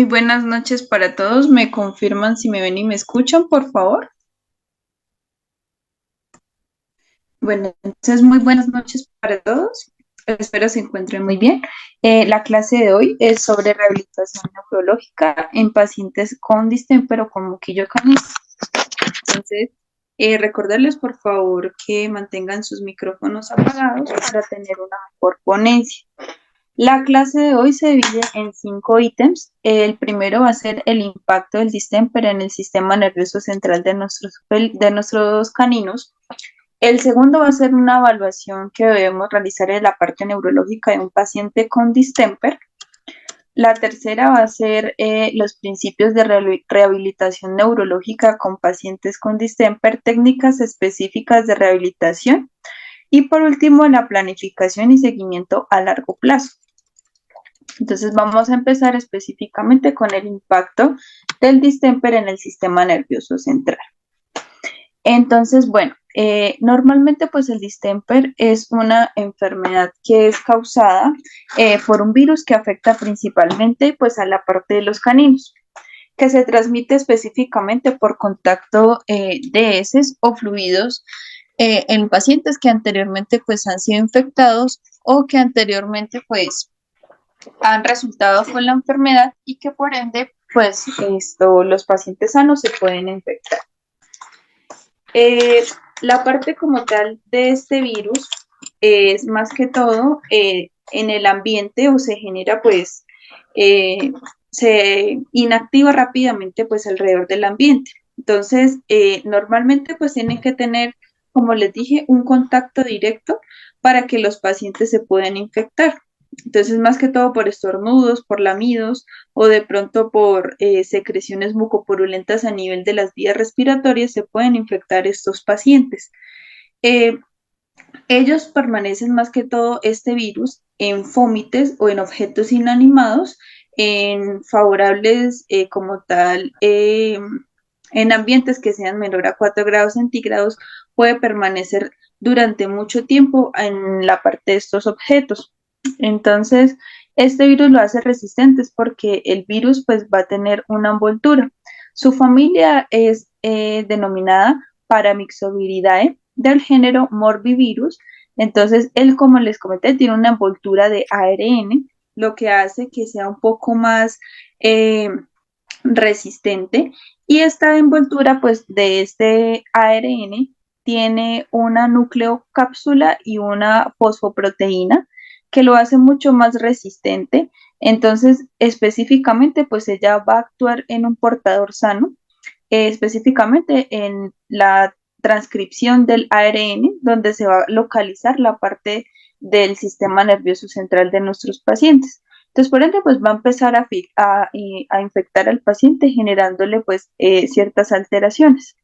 Muy buenas noches para todos. ¿Me confirman si me ven y me escuchan, por favor? Bueno, entonces muy buenas noches para todos. Espero se encuentren muy bien. La clase de hoy es sobre rehabilitación neurológica en pacientes con distemper o con moquillo caníbal. Entonces, recordarles por favor que mantengan sus micrófonos apagados para tener una mejor ponencia. La clase de hoy se divide en 5 ítems. El primero va a ser el impacto del distemper en el sistema nervioso central de nuestros caninos. El segundo va a ser una evaluación que debemos realizar en la parte neurológica de un paciente con distemper. La tercera va a ser los principios de rehabilitación neurológica con pacientes con distemper, técnicas específicas de rehabilitación. Y por último, la planificación y seguimiento a largo plazo. Entonces vamos a empezar específicamente con el impacto del distemper en el sistema nervioso central. Entonces, bueno, normalmente pues el distemper es una enfermedad que es causada por un virus que afecta principalmente pues a la parte de los caninos, que se transmite específicamente por contacto de heces o fluidos en pacientes que anteriormente pues han sido infectados o que anteriormente pues han resultado con la enfermedad y que por ende, pues los pacientes sanos se pueden infectar. Eh, la parte como tal de este virus es más que todo en el ambiente o se genera pues, se inactiva rápidamente pues alrededor del ambiente. Entonces, normalmente pues tienen que tener, como les dije, un contacto directo para que los pacientes se puedan infectar. Entonces, más que todo por estornudos, por lamidos o de pronto por secreciones mucopurulentas a nivel de las vías respiratorias, se pueden infectar estos pacientes. Eh, Ellos permanecen más que todo este virus en fómites o en objetos inanimados, en favorables como tal, en ambientes que sean menor a 4 grados centígrados, puede permanecer durante mucho tiempo en la parte de estos objetos. Entonces, este virus lo hace resistentes porque el virus pues va a tener una envoltura. Su familia es denominada Paramyxoviridae del género Morbivirus. Entonces, él, como les comenté, tiene una envoltura de ARN, lo que hace que sea un poco más resistente. Y esta envoltura, pues, de este ARN tiene una nucleocápsula y una fosfoproteína que lo hace mucho más resistente. Entonces, específicamente, pues ella va a actuar en un portador sano, específicamente en la transcripción del ARN, donde se va a localizar la parte del sistema nervioso central de nuestros pacientes. Entonces, por ende, pues va a empezar a infectar al paciente generándole pues ciertas alteraciones.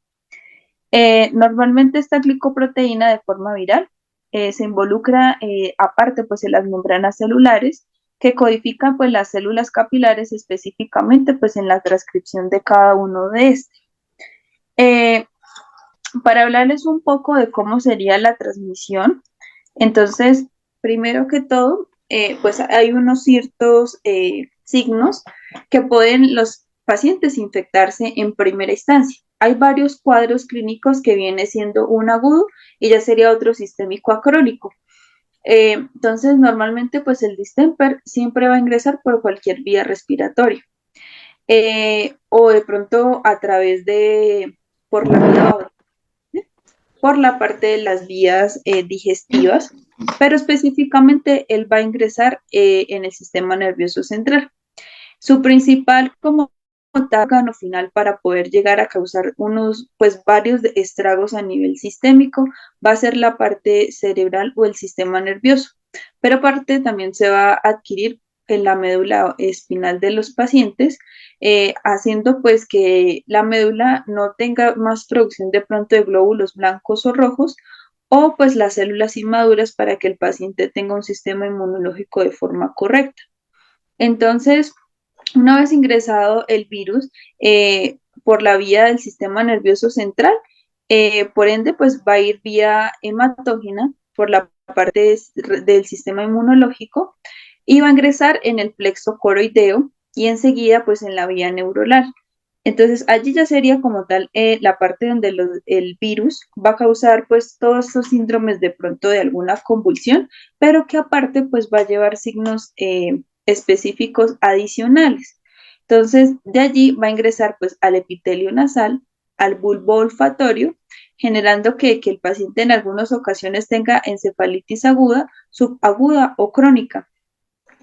Normalmente esta glicoproteína de forma viral se involucra aparte pues en las membranas celulares que codifican pues las células capilares específicamente pues en la transcripción de cada uno de estos. Eh, para hablarles un poco de cómo sería la transmisión, entonces, primero que todo, pues hay unos ciertos signos que pueden los pacientes infectarse en primera instancia. Hay varios cuadros clínicos que viene siendo un agudo y ya sería otro sistémico acrónico. Entonces, normalmente, pues el distemper siempre va a ingresar por cualquier vía respiratoria o de pronto a través de, por la vía por la parte de las vías digestivas, pero específicamente él va a ingresar en el sistema nervioso central. Su principal como órgano final para poder llegar a causar unos, pues varios estragos a nivel sistémico va a ser la parte cerebral o el sistema nervioso, pero aparte también se va a adquirir en la médula espinal de los pacientes, haciendo pues que la médula no tenga más producción de pronto de glóbulos blancos o rojos, o pues las células inmaduras para que el paciente tenga un sistema inmunológico de forma correcta. Entonces, una vez ingresado el virus por la vía del sistema nervioso central, por ende, pues va a ir vía hematógena por la parte del sistema inmunológico y va a ingresar en el plexo coroideo, y enseguida pues en la vía neuronal. Entonces allí ya sería como tal la parte donde el virus va a causar pues todos estos síndromes de pronto de alguna convulsión, pero que aparte pues va a llevar signos específicos adicionales. Entonces de allí va a ingresar pues al epitelio nasal, al bulbo olfatorio, generando que el paciente en algunas ocasiones tenga encefalitis aguda, subaguda o crónica,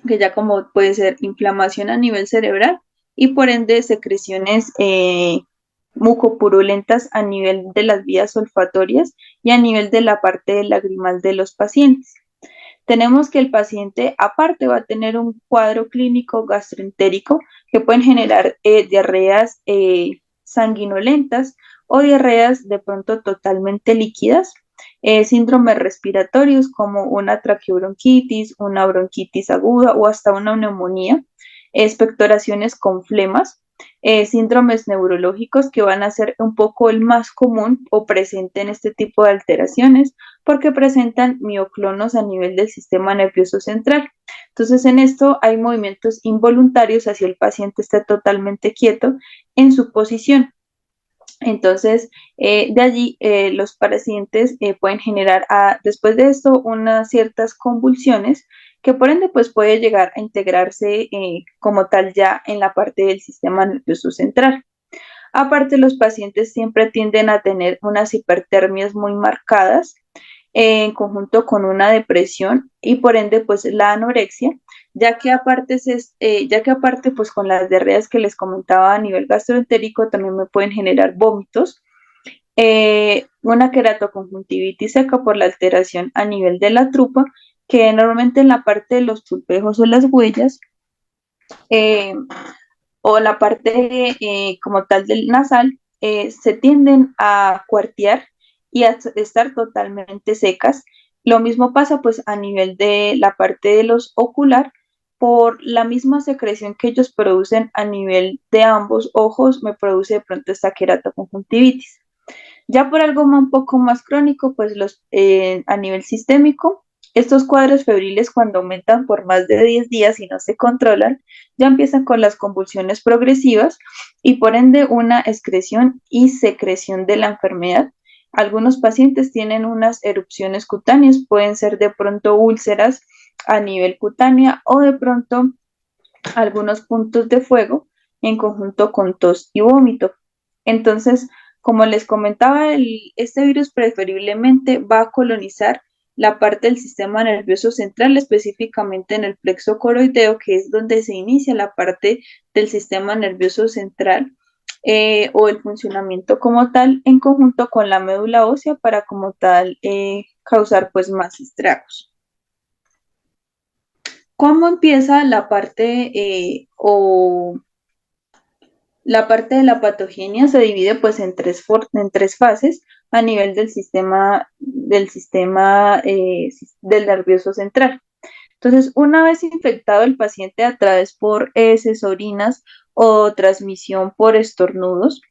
que ya como puede ser inflamación a nivel cerebral y por ende secreciones mucopurulentas a nivel de las vías olfatorias y a nivel de la parte lagrimal de los pacientes. Tenemos que el paciente aparte va a tener un cuadro clínico gastroentérico que pueden generar diarreas sanguinolentas o diarreas de pronto totalmente líquidas, síndromes respiratorios como una traqueobronquitis, una bronquitis aguda o hasta una neumonía, expectoraciones con flemas, síndromes neurológicos que van a ser un poco el más común o presente en este tipo de alteraciones porque presentan mioclonos a nivel del sistema nervioso central. Entonces, en esto hay movimientos involuntarios hacia el paciente esté totalmente quieto en su posición. Entonces, de allí los pacientes pueden generar después de esto unas ciertas convulsiones que por ende pues puede llegar a integrarse como tal ya en la parte del sistema nervioso central. Aparte, los pacientes siempre tienden a tener unas hipertermias muy marcadas en conjunto con una depresión y por ende pues la anorexia, ya que aparte pues con las diarreas que les comentaba a nivel gastroentérico también me pueden generar vómitos, una queratoconjuntivitis seca por la alteración a nivel de la trupa, que normalmente en la parte de los tulpejos o las huellas, eh, o la parte como tal del nasal, se tienden a cuartear y a estar totalmente secas. Lo mismo pasa pues a nivel de la parte de los ocular, por la misma secreción que ellos producen a nivel de ambos ojos, me produce de pronto esta queratoconjuntivitis. Ya por algo un poco más crónico, pues a nivel sistémico, estos cuadros febriles cuando aumentan por más de 10 días y no se controlan, ya empiezan con las convulsiones progresivas y por ende una excreción y secreción de la enfermedad. Algunos pacientes tienen unas erupciones cutáneas, pueden ser de pronto úlceras a nivel cutánea o de pronto algunos puntos de fuego en conjunto con tos y vómito. Entonces, como les comentaba, este virus preferiblemente va a colonizar la parte del sistema nervioso central, específicamente en el plexo coroideo, que es donde se inicia la parte del sistema nervioso central o el funcionamiento como tal, en conjunto con la médula ósea para como tal causar pues más estragos. ¿Cómo empieza la parte o la parte de la patogenia se divide pues en tres fases a nivel del sistema del nervioso central. Entonces, una vez infectado el paciente a través por heces, orinas o transmisión por estornudos,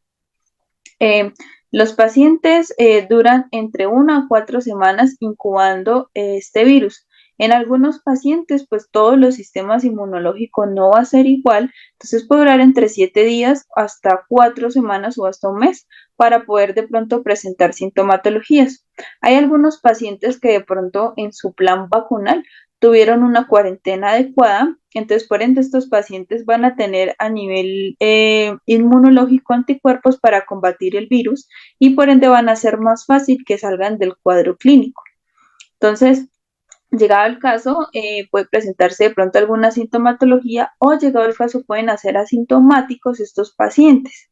eh, los pacientes duran entre 1 a 4 semanas incubando este virus. En algunos pacientes, pues todos los sistemas inmunológicos no va a ser igual, entonces puede durar entre 7 días hasta 4 semanas o hasta un mes para poder de pronto presentar sintomatologías. Hay algunos pacientes que de pronto en su plan vacunal tuvieron una cuarentena adecuada, entonces por ende estos pacientes van a tener a nivel inmunológico anticuerpos para combatir el virus y por ende van a ser más fácil que salgan del cuadro clínico. Entonces, llegado el caso, puede presentarse de pronto alguna sintomatología o llegado el caso pueden ser asintomáticos estos pacientes.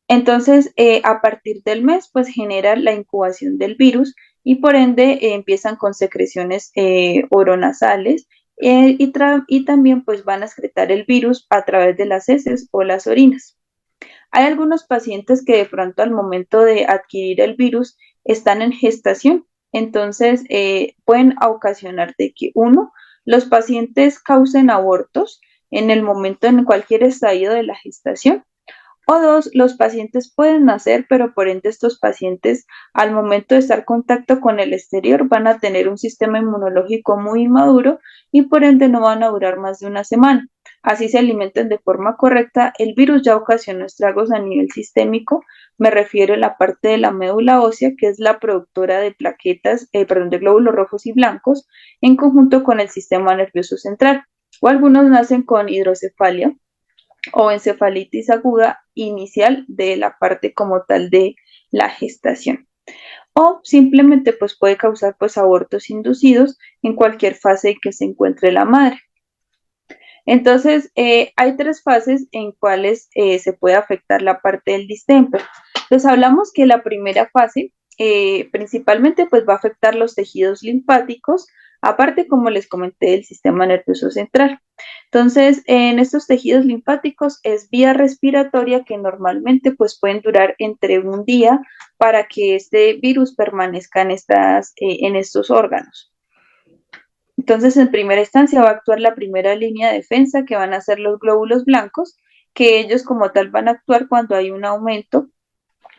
Entonces, a partir del mes, pues genera la incubación del virus y por ende empiezan con secreciones oronasales y también pues van a excretar el virus a través de las heces o las orinas. Hay algunos pacientes que de pronto al momento de adquirir el virus están en gestación, entonces pueden ocasionar de que uno, los pacientes causen abortos en el momento en cualquier estadio de la gestación o dos, los pacientes pueden nacer, pero por ende estos pacientes al momento de estar en contacto con el exterior van a tener un sistema inmunológico muy inmaduro y por ende no van a durar más de una semana. así se alimenten de forma correcta, el virus ya ocasionó estragos a nivel sistémico. Me refiero a la parte de la médula ósea, que es la productora de plaquetas, perdón, de glóbulos rojos y blancos, en conjunto con el sistema nervioso central. O algunos nacen con hidrocefalia o encefalitis aguda inicial de la parte como tal de la gestación. O simplemente pues puede causar pues abortos inducidos en cualquier fase en que se encuentre la madre. Entonces, hay tres fases en cuales se puede afectar la parte del distemper. Entonces, hablamos que la primera fase principalmente pues va a afectar los tejidos linfáticos, aparte como les comenté del sistema nervioso central. Entonces, en estos tejidos linfáticos es vía respiratoria que normalmente pues pueden durar entre un día para que este virus permanezca en estos órganos. Entonces, en primera instancia va a actuar la primera línea de defensa, que van a ser los glóbulos blancos, que ellos como tal van a actuar cuando hay un aumento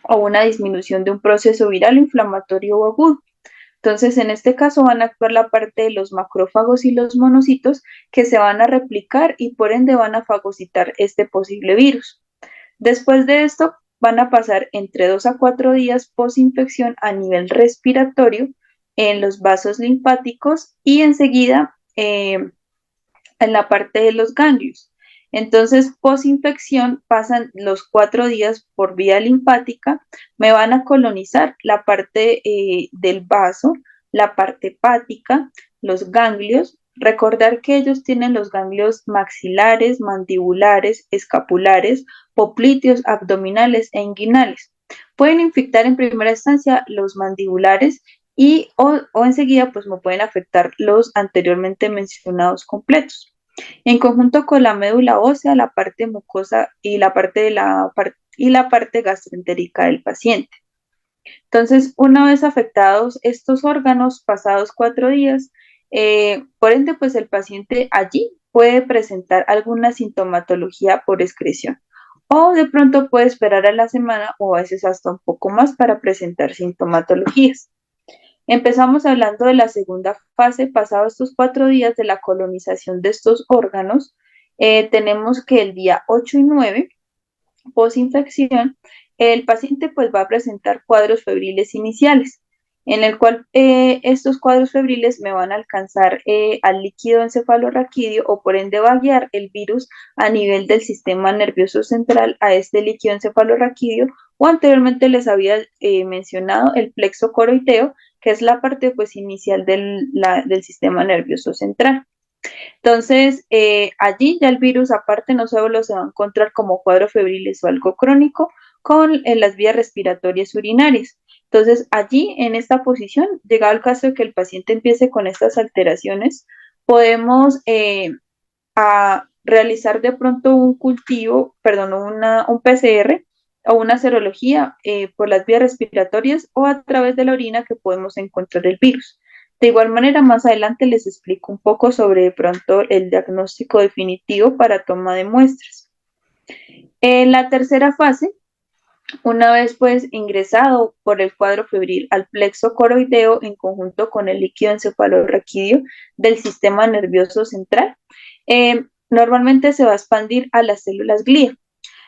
o una disminución de un proceso viral, inflamatorio o agudo. Entonces, en este caso van a actuar la parte de los macrófagos y los monocitos que se van a replicar y por ende van a fagocitar este posible virus. Después de esto, van a pasar entre 2 a 4 días posinfección a nivel respiratorio en los vasos linfáticos y enseguida en la parte de los ganglios. Entonces, posinfección pasan los 4 días por vía linfática, me van a colonizar la parte del vaso, la parte hepática, los ganglios. Recordar que ellos tienen los ganglios maxilares, mandibulares, escapulares, popliteos, abdominales e inguinales. Pueden infectar en primera instancia los mandibulares o enseguida pues me pueden afectar los anteriormente mencionados completos. En conjunto con la médula ósea, la parte mucosa y la parte gastroentérica del paciente. Entonces, una vez afectados estos órganos, pasados 4 días, por ende, pues el paciente allí puede presentar alguna sintomatología por excreción. O de pronto puede esperar a la semana o a veces hasta un poco más para presentar sintomatologías. Empezamos hablando de la segunda fase, pasados estos 4 días de la colonización de estos órganos, tenemos que el día 8 y 9, posinfección, el paciente pues va a presentar cuadros febriles iniciales, en el cual estos cuadros febriles me van a alcanzar al líquido encefalorraquídeo o por ende va a guiar el virus a nivel del sistema nervioso central a este líquido encefalorraquídeo o anteriormente les había mencionado el plexo coroideo, que es la parte pues inicial del sistema nervioso central. Entonces, allí ya el virus aparte no solo se va a encontrar como cuadros febriles o algo crónico con las vías respiratorias urinarias. Entonces, allí en esta posición, llegado el caso de que el paciente empiece con estas alteraciones, podemos a realizar de pronto un cultivo, perdón, un PCR o una serología por las vías respiratorias o a través de la orina que podemos encontrar el virus. De igual manera, más adelante les explico un poco sobre de pronto el diagnóstico definitivo para toma de muestras. En la tercera fase, una vez pues ingresado por el cuadro febril al plexo coroideo en conjunto con el líquido encefalorraquídeo del sistema nervioso central, normalmente se va a expandir a las células glía.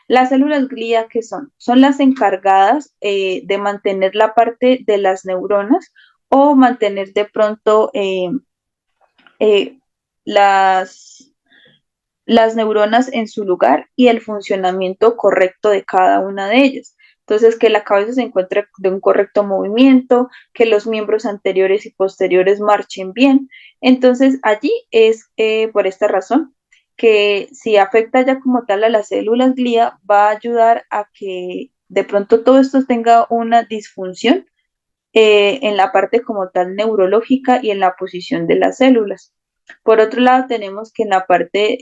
Las células glía, ¿qué son? Son las encargadas de mantener la parte de las neuronas o mantener de pronto eh, las, las neuronas en su lugar y el funcionamiento correcto de cada una de ellas. Entonces, que la cabeza se encuentre de un correcto movimiento, que los miembros anteriores y posteriores marchen bien. Entonces, allí es por esta razón que si afecta ya como tal a las células glía, va a ayudar a que de pronto todo esto tenga una disfunción en la parte como tal neurológica y en la posición de las células. Por otro lado, tenemos que en la parte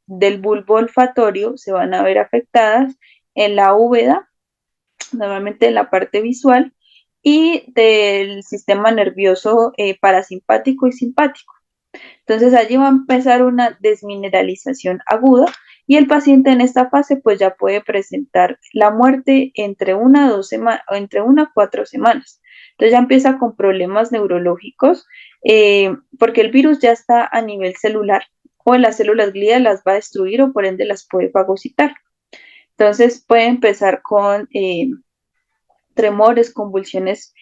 del bulbo olfatorio se van a ver afectadas en la úveda, normalmente en la parte visual, y del sistema nervioso parasimpático y simpático. Entonces allí va a empezar una desmineralización aguda y el paciente en esta fase pues ya puede presentar la muerte entre 1 a 4 semanas. Entonces ya empieza con problemas neurológicos porque el virus ya está a nivel celular o las células glía las va a destruir o por ende las puede fagocitar. Entonces puede empezar con tremores, convulsiones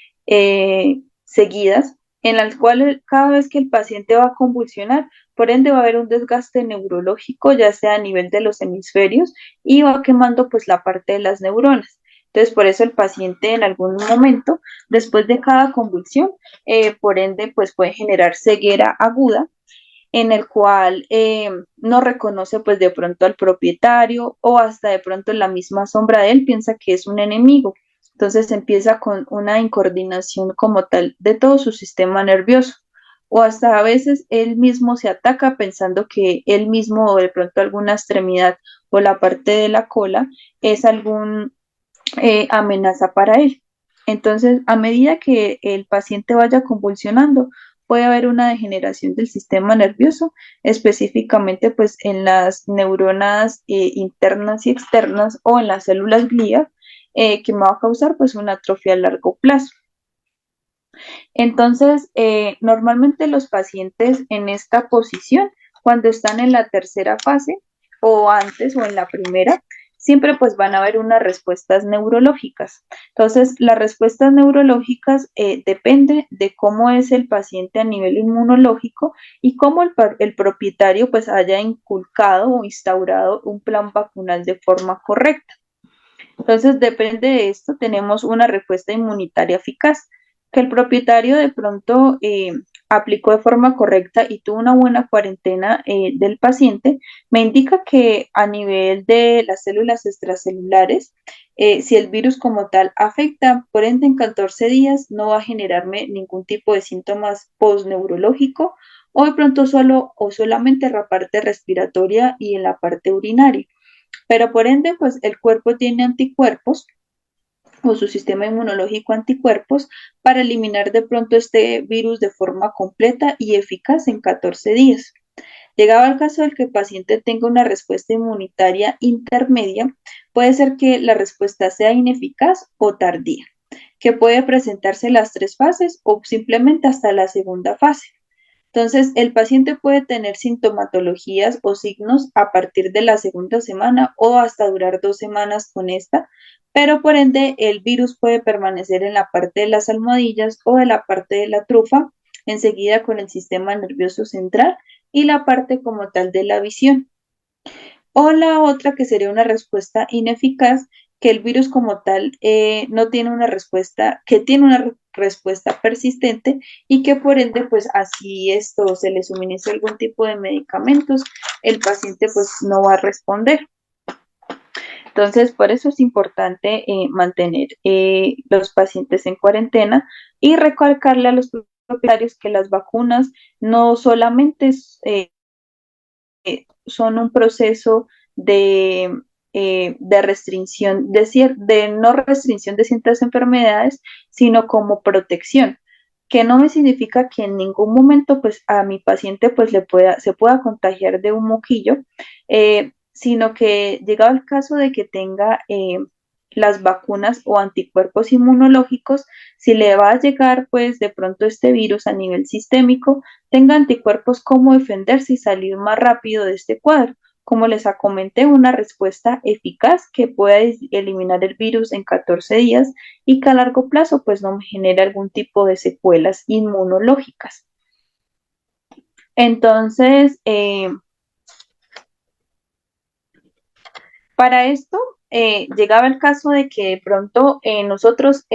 seguidas, en las cuales cada vez que el paciente va a convulsionar, por ende va a haber un desgaste neurológico, ya sea a nivel de los hemisferios, y va quemando pues la parte de las neuronas. Entonces, por eso el paciente en algún momento, después de cada convulsión, por ende, pues puede generar ceguera aguda, en el cual no reconoce pues de pronto al propietario o hasta de pronto en la misma sombra de él piensa que es un enemigo. Entonces empieza con una incoordinación como tal de todo su sistema nervioso o hasta a veces él mismo se ataca pensando que él mismo o de pronto alguna extremidad o la parte de la cola es algún amenaza para él. Entonces, a medida que el paciente vaya convulsionando, puede haber una degeneración del sistema nervioso, específicamente pues en las neuronas internas y externas o en las células glía, que me va a causar pues una atrofia a largo plazo. Entonces, normalmente los pacientes en esta posición, cuando están en la tercera fase o antes o en la primera, siempre pues van a haber unas respuestas neurológicas. Entonces, las respuestas neurológicas depende de cómo es el paciente a nivel inmunológico y cómo el propietario pues haya inculcado o instaurado un plan vacunal de forma correcta. Entonces, depende de esto, tenemos una respuesta inmunitaria eficaz, que el propietario de pronto aplicó de forma correcta y tuvo una buena cuarentena del paciente, me indica que a nivel de las células extracelulares, si el virus como tal afecta, por ende en 14 días no va a generarme ningún tipo de síntomas postneurológico o de pronto solo o solamente en la parte respiratoria y en la parte urinaria. Pero por ende, pues el cuerpo tiene anticuerpos o su sistema inmunológico anticuerpos para eliminar de pronto este virus de forma completa y eficaz en 14 días. Llegado al caso del que el paciente tenga una respuesta inmunitaria intermedia, puede ser que la respuesta sea ineficaz o tardía, que puede presentarse las tres fases o simplemente hasta la segunda fase. Entonces, el paciente puede tener sintomatologías o signos a partir de la segunda semana o hasta durar 2 semanas con esta, pero por ende el virus puede permanecer en la parte de las almohadillas o de la parte de la trufa, enseguida con el sistema nervioso central y la parte como tal de la visión. O la otra que sería una respuesta ineficaz, que el virus como tal no tiene una respuesta, que tiene una respuesta persistente y que por ende, pues así esto se le suministra algún tipo de medicamentos, el paciente pues no va a responder. Entonces, por eso es importante mantener los pacientes en cuarentena y recalcarle a los propietarios que las vacunas no solamente son un proceso de restricción, de no restricción de ciertas enfermedades, sino como protección, que no me significa que en ningún momento pues a mi paciente pues se pueda contagiar de un moquillo, sino que llegado el caso de que tenga las vacunas o anticuerpos inmunológicos, si le va a llegar pues de pronto este virus a nivel sistémico, tenga anticuerpos como defenderse y salir más rápido de este cuadro. Como les comenté, una respuesta eficaz que pueda eliminar el virus en 14 días y que a largo plazo pues no me genere algún tipo de secuelas inmunológicas. Entonces, para esto, llegaba el caso de que de pronto nosotros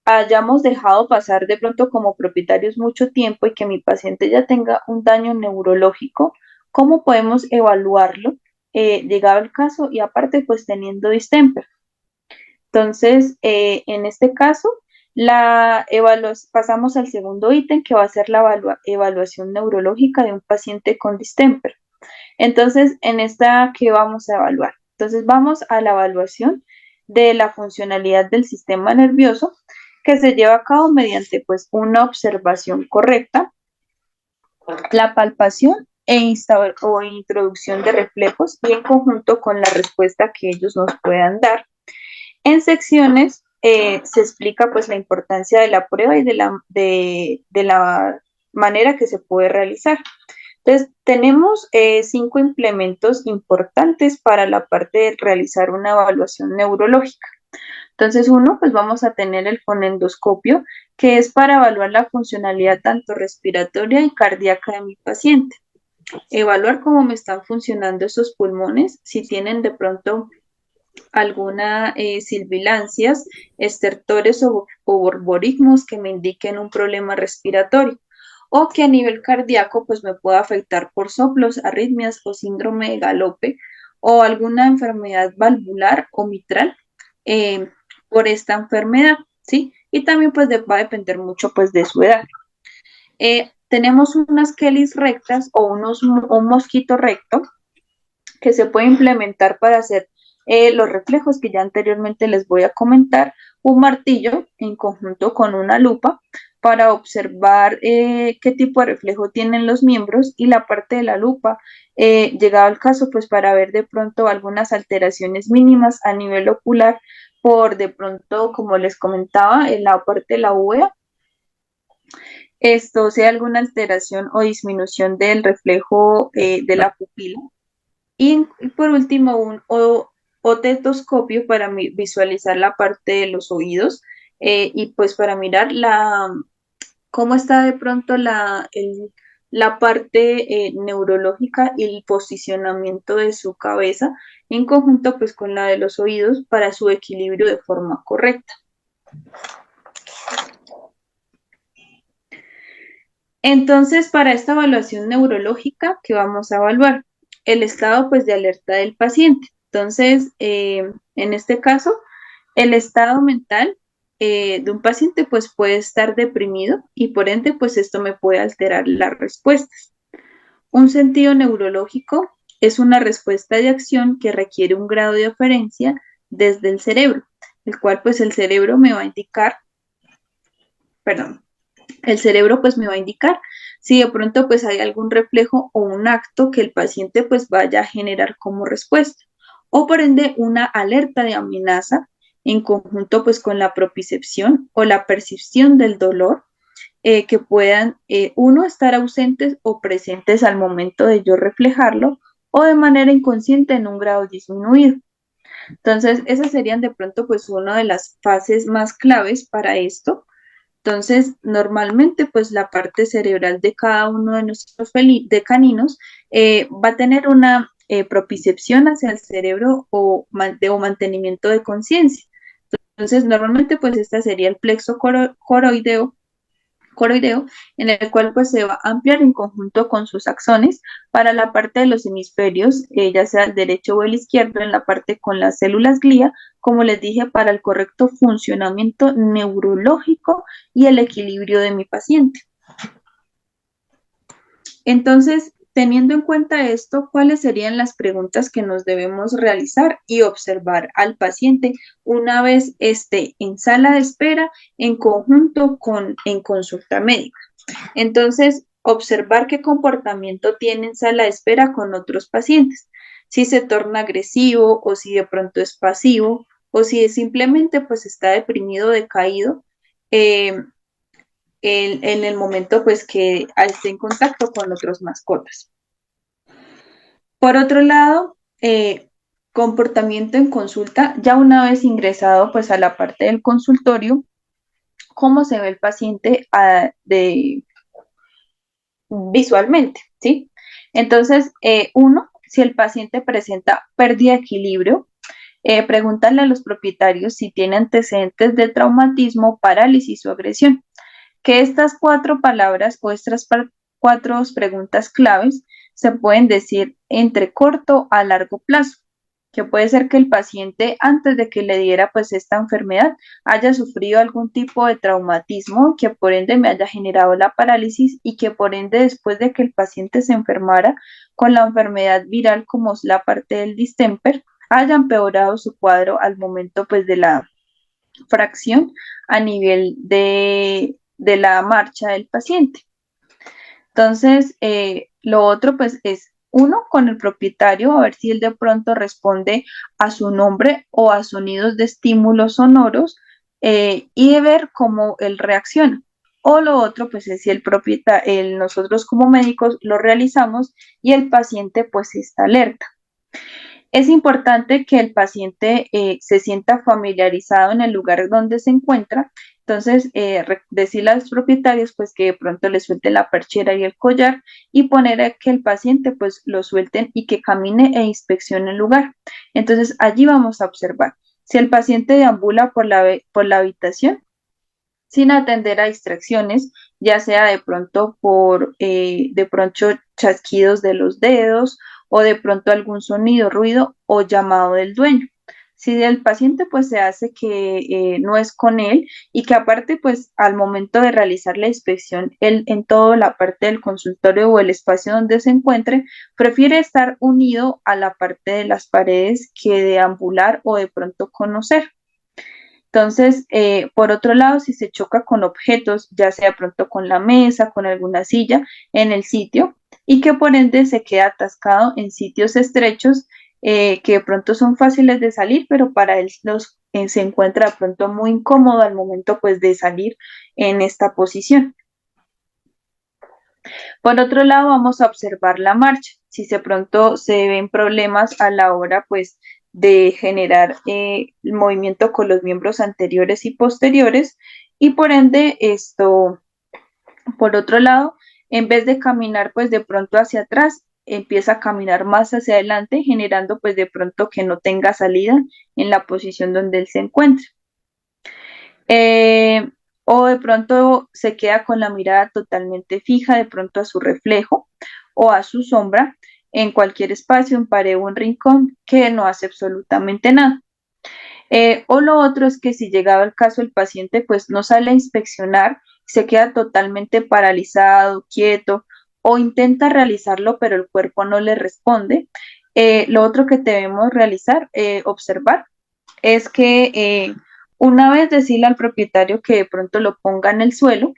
hayamos dejado pasar de pronto como propietarios mucho tiempo y que mi paciente ya tenga un daño neurológico, ¿cómo podemos evaluarlo? Llegado el caso y aparte pues teniendo distemper. Entonces, en este caso, pasamos al segundo ítem que va a ser la evaluación neurológica de un paciente con distemper. Entonces, en esta, ¿qué vamos a evaluar? Entonces, vamos a la evaluación de la funcionalidad del sistema nervioso que se lleva a cabo mediante pues una observación correcta, la palpación o introducción de reflejos y en conjunto con la respuesta que ellos nos puedan dar. En secciones se explica pues la importancia de la prueba y de la manera que se puede realizar. Entonces, tenemos 5 implementos importantes para la parte de realizar una evaluación neurológica. Entonces, uno, pues vamos a tener el fonendoscopio, que es para evaluar la funcionalidad tanto respiratoria y cardíaca de mi paciente. Evaluar cómo me están funcionando esos pulmones, si tienen de pronto alguna silbilancias, estertores o borborismos que me indiquen un problema respiratorio o que a nivel cardíaco pues me pueda afectar por soplos, arritmias o síndrome de Galope o alguna enfermedad valvular o mitral eh, por esta enfermedad, ¿sí? Y también pues va a depender mucho pues de su edad. Tenemos unas quelis rectas o un mosquito recto que se puede implementar para hacer los reflejos que ya anteriormente les voy a comentar, un martillo en conjunto con una lupa para observar qué tipo de reflejo tienen los miembros y la parte de la lupa, llegado al caso, pues para ver de pronto algunas alteraciones mínimas a nivel ocular por de pronto, como les comentaba, en la parte de la uvea, esto sea alguna alteración o disminución del reflejo de la pupila. Y por último, un otetoscopio para visualizar la parte de los oídos y pues para mirar cómo está de pronto la parte neurológica y el posicionamiento de su cabeza en conjunto pues con la de los oídos para su equilibrio de forma correcta. Entonces, para esta evaluación neurológica, ¿qué vamos a evaluar? El estado pues de alerta del paciente. Entonces, en este caso, el estado mental de un paciente pues puede estar deprimido y por ende pues esto me puede alterar las respuestas. Un sentido neurológico es una respuesta de acción que requiere un grado de oferencia desde el cerebro, el cual pues el cerebro me va a indicar, perdón, el cerebro pues me va a indicar si de pronto pues hay algún reflejo o un acto que el paciente pues vaya a generar como respuesta o por ende una alerta de amenaza en conjunto pues con la propicepción o la percepción del dolor que puedan uno estar ausentes o presentes al momento de yo reflejarlo o de manera inconsciente en un grado disminuido. Entonces, esas serían de pronto pues una de las fases más claves para esto. Entonces, normalmente, pues la parte cerebral de cada uno de nuestros de caninos va a tener una propicepción hacia el cerebro o mantenimiento de conciencia. Entonces, normalmente, pues este sería el plexo coroideo, en el cual pues se va a ampliar en conjunto con sus axones para la parte de los hemisferios, ya sea el derecho o el izquierdo, en la parte con las células glía, como les dije, para el correcto funcionamiento neurológico y el equilibrio de mi paciente. Entonces, teniendo en cuenta esto, ¿cuáles serían las preguntas que nos debemos realizar y observar al paciente una vez esté en sala de espera en conjunto en consulta médica? Entonces, observar qué comportamiento tiene en sala de espera con otros pacientes, si se torna agresivo o si de pronto es pasivo o si simplemente pues está deprimido, decaído eh, en el momento pues que esté en contacto con otras mascotas. Por otro lado, comportamiento en consulta, ya una vez ingresado pues a la parte del consultorio, cómo se ve el paciente visualmente, ¿sí? Entonces, uno, si el paciente presenta pérdida de equilibrio, pregúntale a los propietarios si tiene antecedentes de traumatismo, parálisis o agresión. Que estas 4 palabras o estas 4 preguntas claves se pueden decir entre corto a largo plazo, que puede ser que el paciente antes de que le diera pues esta enfermedad haya sufrido algún tipo de traumatismo que por ende me haya generado la parálisis y que por ende después de que el paciente se enfermara con la enfermedad viral como es la parte del distemper, haya empeorado su cuadro al momento pues de la fracción a nivel de la marcha del paciente. Entonces, lo otro pues es uno con el propietario, a ver si él de pronto responde a su nombre o a sonidos de estímulos sonoros y de ver cómo él reacciona. O lo otro, pues es si nosotros como médicos lo realizamos y el paciente pues está alerta. Es importante que el paciente se sienta familiarizado en el lugar donde se encuentra. Entonces, decirle a los propietarios pues que de pronto le suelten la perchera y el collar y poner a que el paciente pues lo suelten y que camine e inspeccione el lugar. Entonces, allí vamos a observar. Si el paciente deambula por la habitación sin atender a distracciones, ya sea de pronto chasquidos de los dedos o de pronto algún sonido, ruido o llamado del dueño. Si el paciente pues se hace que no es con él y que aparte pues al momento de realizar la inspección él en toda la parte del consultorio o el espacio donde se encuentre prefiere estar unido a la parte de las paredes que deambular o de pronto conocer. Entonces, por otro lado, si se choca con objetos, ya sea pronto con la mesa, con alguna silla en el sitio, y que por ende se queda atascado en sitios estrechos que de pronto son fáciles de salir, pero para él se encuentra de pronto muy incómodo al momento pues de salir en esta posición. Por otro lado, vamos a observar la marcha. Si de pronto se ven problemas a la hora, pues, de generar el movimiento con los miembros anteriores y posteriores, y por ende, por otro lado, en vez de caminar, pues, de pronto hacia atrás, empieza a caminar más hacia adelante, generando, pues, de pronto que no tenga salida en la posición donde él se encuentra. Eh, o de pronto se queda con la mirada totalmente fija, de pronto a su reflejo o a su sombra en cualquier espacio, en pared o en rincón, que no hace absolutamente nada. O lo otro es que si llegado el caso el paciente pues no sale a inspeccionar, se queda totalmente paralizado, quieto o intenta realizarlo pero el cuerpo no le responde. Lo otro que debemos realizar, observar, es que una vez decirle al propietario que de pronto lo ponga en el suelo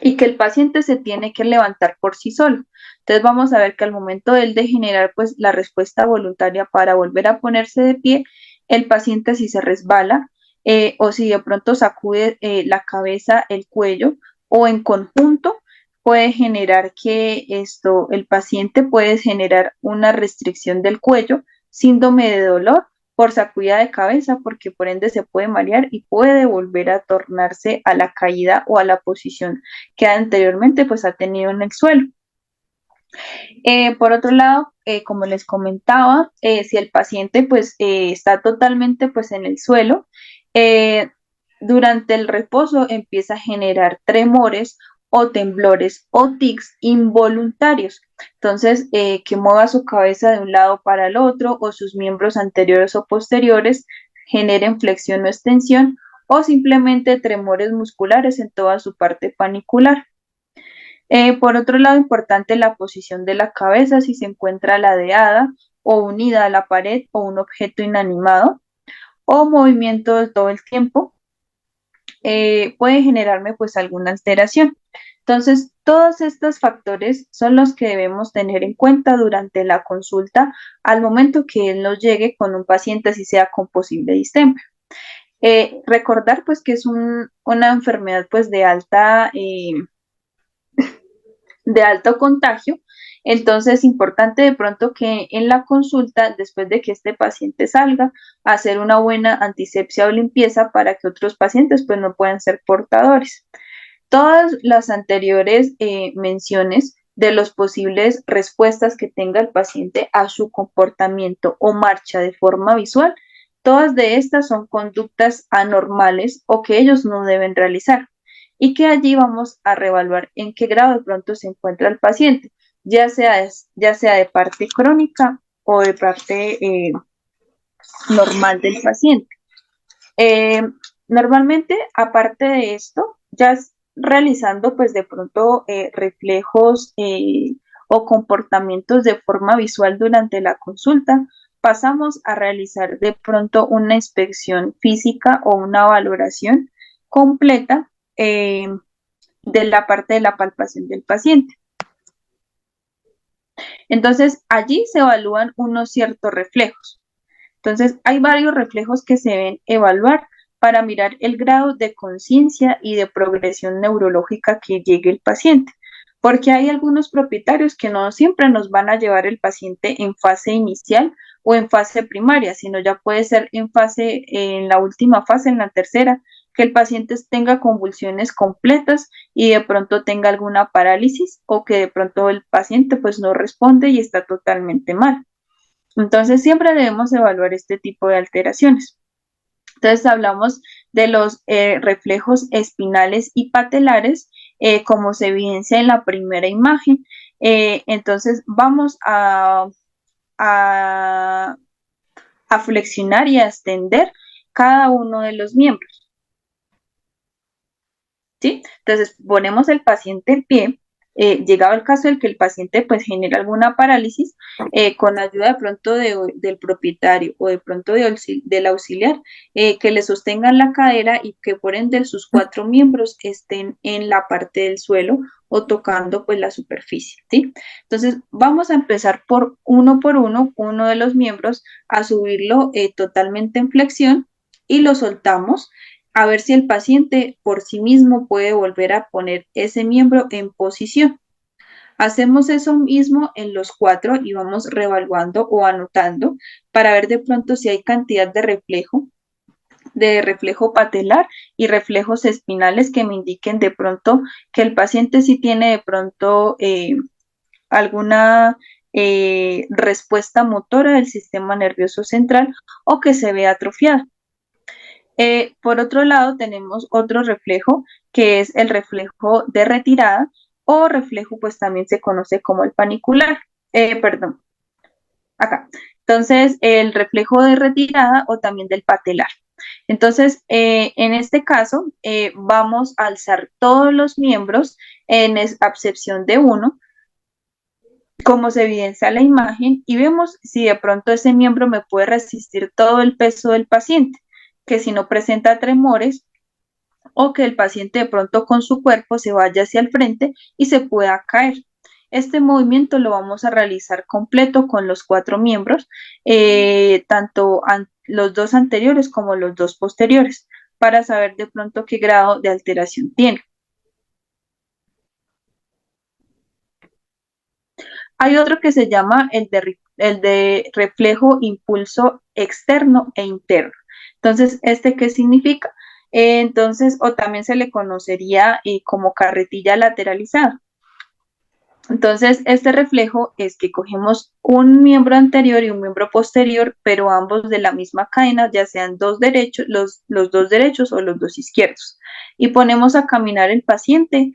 y que el paciente se tiene que levantar por sí solo. Entonces vamos a ver que al momento de él de generar pues la respuesta voluntaria para volver a ponerse de pie, el paciente si se resbala o si de pronto sacude la cabeza, el cuello o en conjunto puede generar que el paciente puede generar una restricción del cuello, síndrome de dolor por sacudida de cabeza, porque por ende se puede marear y puede volver a tornarse a la caída o a la posición que anteriormente pues ha tenido en el suelo. Por otro lado, como les comentaba, si el paciente pues está totalmente pues en el suelo, eh, durante el reposo empieza a generar tremores o temblores o tics involuntarios. Entonces, que mueva su cabeza de un lado para el otro o sus miembros anteriores o posteriores generen flexión o extensión o simplemente tremores musculares en toda su parte panicular. Por otro lado, importante la posición de la cabeza, si se encuentra ladeada o unida a la pared o un objeto inanimado o movimiento de todo el tiempo, puede generarme pues alguna alteración. Entonces, todos estos factores son los que debemos tener en cuenta durante la consulta al momento que él nos llegue con un paciente, así sea con posible distemper. Recordar pues que es una enfermedad pues de alto contagio. Entonces es importante de pronto que en la consulta, después de que este paciente salga, hacer una buena antisepsia o limpieza para que otros pacientes pues no puedan ser portadores. Todas las anteriores menciones de los posibles respuestas que tenga el paciente a su comportamiento o marcha de forma visual, todas de estas son conductas anormales o que ellos no deben realizar y que allí vamos a reevaluar en qué grado de pronto se encuentra el paciente, ya sea de parte crónica o de parte normal del paciente. Eh, Normalmente, aparte de esto, ya realizando pues de pronto reflejos o comportamientos de forma visual durante la consulta, pasamos a realizar de pronto una inspección física o una valoración completa de la parte de la palpación del paciente. Entonces, allí se evalúan unos ciertos reflejos. Entonces, hay varios reflejos que se deben evaluar para mirar el grado de conciencia y de progresión neurológica que llegue el paciente. Porque hay algunos propietarios que no siempre nos van a llevar el paciente en fase inicial o en fase primaria, sino ya puede ser en la última fase, en la tercera, que el paciente tenga convulsiones completas y de pronto tenga alguna parálisis o que de pronto el paciente pues no responde y está totalmente mal. Entonces siempre debemos evaluar este tipo de alteraciones. Entonces hablamos de los reflejos espinales y patelares, como se evidencia en la primera imagen. Entonces vamos a, a flexionar y a extender cada uno de los miembros, ¿sí? Entonces ponemos el paciente en pie. Llegado el caso de que el paciente pues genera alguna parálisis, con ayuda de pronto del propietario o de pronto del auxiliar, que le sostengan la cadera y que por ende sus 4 miembros estén en la parte del suelo o tocando pues la superficie, ¿sí? Entonces vamos a empezar por uno uno de los miembros, a subirlo totalmente en flexión y lo soltamos a ver si el paciente por sí mismo puede volver a poner ese miembro en posición. Hacemos eso mismo en los 4 y vamos revaluando o anotando para ver de pronto si hay cantidad de reflejo patelar y reflejos espinales que me indiquen de pronto que el paciente sí tiene de pronto alguna respuesta motora del sistema nervioso central o que se ve atrofiada. Por otro lado, tenemos otro reflejo que es el reflejo de retirada o reflejo, pues también se conoce como el panicular. Perdón, acá. Entonces, el reflejo de retirada o también del patelar. Entonces, en este caso, vamos a alzar todos los miembros en excepción de uno, como se evidencia en la imagen, y vemos si de pronto ese miembro me puede resistir todo el peso del paciente, que si no presenta tremores o que el paciente de pronto con su cuerpo se vaya hacia el frente y se pueda caer. Este movimiento lo vamos a realizar completo con los 4 miembros, tanto los 2 anteriores como los 2 posteriores, para saber de pronto qué grado de alteración tiene. Hay otro que se llama el de reflejo impulso externo e interno. Entonces, ¿este qué significa? Entonces, o también se le conocería como carretilla lateralizada. Entonces, este reflejo es que cogemos un miembro anterior y un miembro posterior, pero ambos de la misma cadena, ya sean dos derechos, los 2 derechos o los 2 izquierdos, y ponemos a caminar el paciente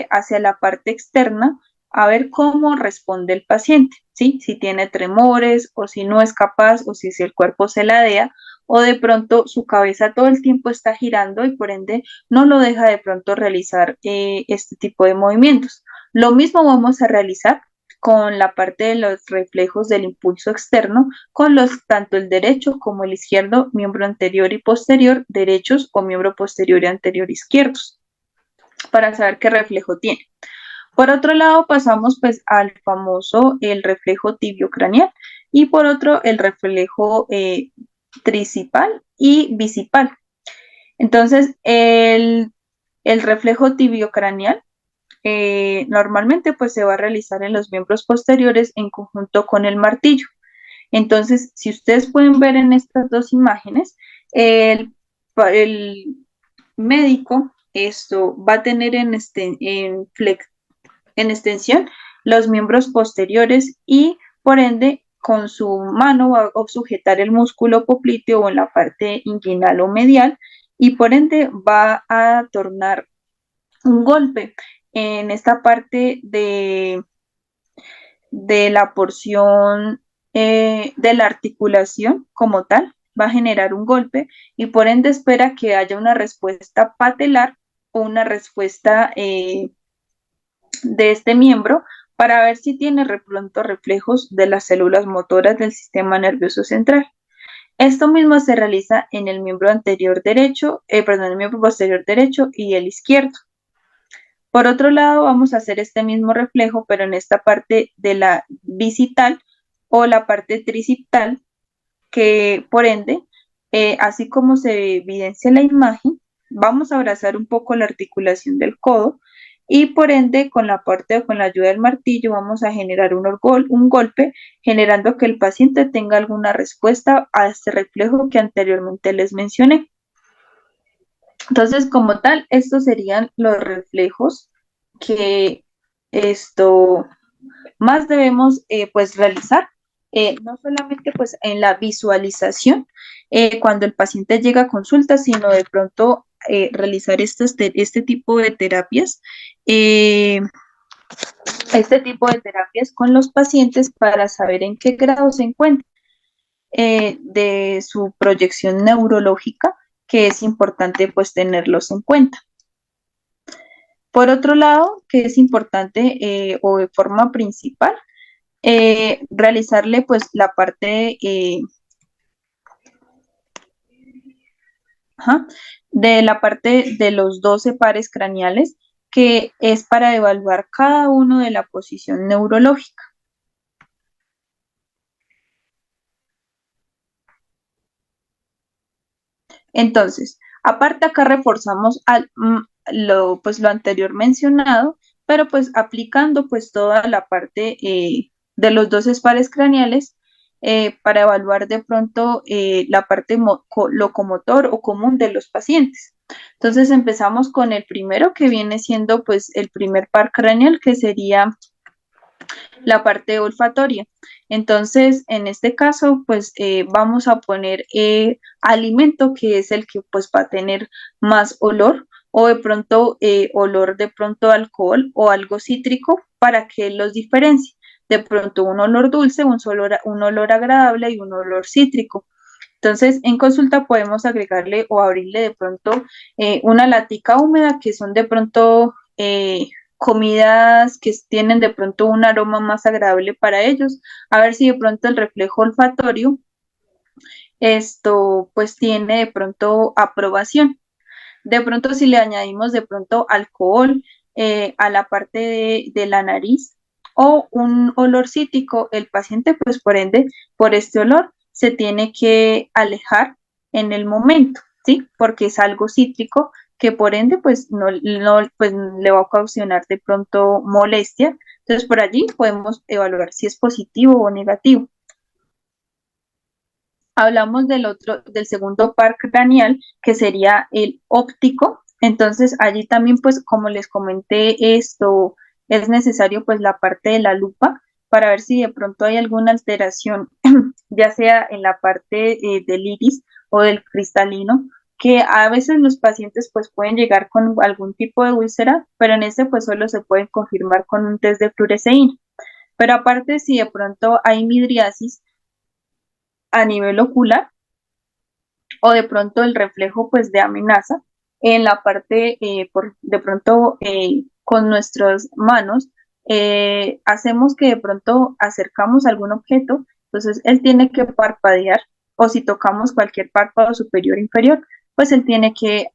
hacia la parte externa a ver cómo responde el paciente, ¿sí? Si tiene tremores o si no es capaz o si el cuerpo se ladea o de pronto su cabeza todo el tiempo está girando y por ende no lo deja de pronto realizar este tipo de movimientos. Lo mismo vamos a realizar con la parte de los reflejos del impulso externo, con tanto el derecho como el izquierdo, miembro anterior y posterior, derechos o miembro posterior y anterior izquierdos, para saber qué reflejo tiene. Por otro lado, pasamos pues al famoso el reflejo tibiocraneal y por otro el reflejo tricipal y bicipal. Entonces, el reflejo tibiocraneal normalmente pues se va a realizar en los miembros posteriores en conjunto con el martillo. Entonces, si ustedes pueden ver en estas 2 imágenes, el médico esto va a tener en extensión los miembros posteriores y por ende con su mano va a sujetar el músculo popliteo o en la parte inguinal o medial y por ende va a tornar un golpe en esta parte de la porción de la articulación como tal, va a generar un golpe y por ende espera que haya una respuesta patelar o una respuesta de este miembro para ver si tiene pronto reflejos de las células motoras del sistema nervioso central. Esto mismo se realiza en el miembro anterior derecho, el miembro posterior derecho y el izquierdo. Por otro lado, vamos a hacer este mismo reflejo, pero en esta parte de la bicital o la parte tricital, que por ende Así como se evidencia en la imagen, vamos a abrazar un poco la articulación del codo y por ende con la parte o con la ayuda del martillo vamos a generar un golpe, generando que el paciente tenga alguna respuesta a este reflejo que anteriormente les mencioné. Entonces, como tal, estos serían los reflejos que esto más debemos pues realizar, no solamente pues en la visualización cuando el paciente llega a consulta, sino de pronto realizar este tipo de terapias, eh, con los pacientes para saber en qué grado se encuentra de su proyección neurológica, que es importante pues tenerlos en cuenta. Por otro lado, que es importante o de forma principal, realizarle pues la parte ajá, de la parte de los 12 pares craneales, que es para evaluar cada uno de la posición neurológica. Entonces, aparte acá reforzamos pues, lo anterior mencionado, pero pues aplicando pues toda la parte de los 12 pares craneales para evaluar de pronto la parte locomotor o común de los pacientes. Entonces empezamos con el primero que viene siendo pues el primer par craneal, que sería la parte olfatoria. Entonces, en este caso, pues vamos a poner alimento, que es el que pues va a tener más olor, o de pronto olor de pronto alcohol o algo cítrico para que los diferencie. De pronto un olor dulce, un olor agradable y un olor cítrico. Entonces, en consulta podemos agregarle o abrirle de pronto una latica húmeda, que son de pronto comidas que tienen de pronto un aroma más agradable para ellos, a ver si de pronto el reflejo olfatorio esto pues tiene de pronto aprobación. De pronto si le añadimos de pronto alcohol a la parte de la nariz o un olor cítrico, el paciente pues por ende por este olor se tiene que alejar en el momento, ¿sí? Porque es algo cítrico que por ende pues no pues le va a ocasionar de pronto molestia. Entonces por allí podemos evaluar si es positivo o negativo. Hablamos del segundo par craneal, que sería el óptico. Entonces, allí también, pues, como les comenté, esto es necesario, pues, la parte de la lupa para ver si de pronto hay alguna alteración, ya sea en la parte del iris o del cristalino, que a veces los pacientes, pues, pueden llegar con algún tipo de úlcera, pero en este, pues, solo se pueden confirmar con un test de fluoresceína. Pero aparte, si de pronto hay midriasis a nivel ocular, o de pronto el reflejo pues de amenaza en la parte de pronto con nuestras manos hacemos que de pronto acercamos algún objeto, entonces él tiene que parpadear o si tocamos cualquier párpado superior o inferior, pues él tiene que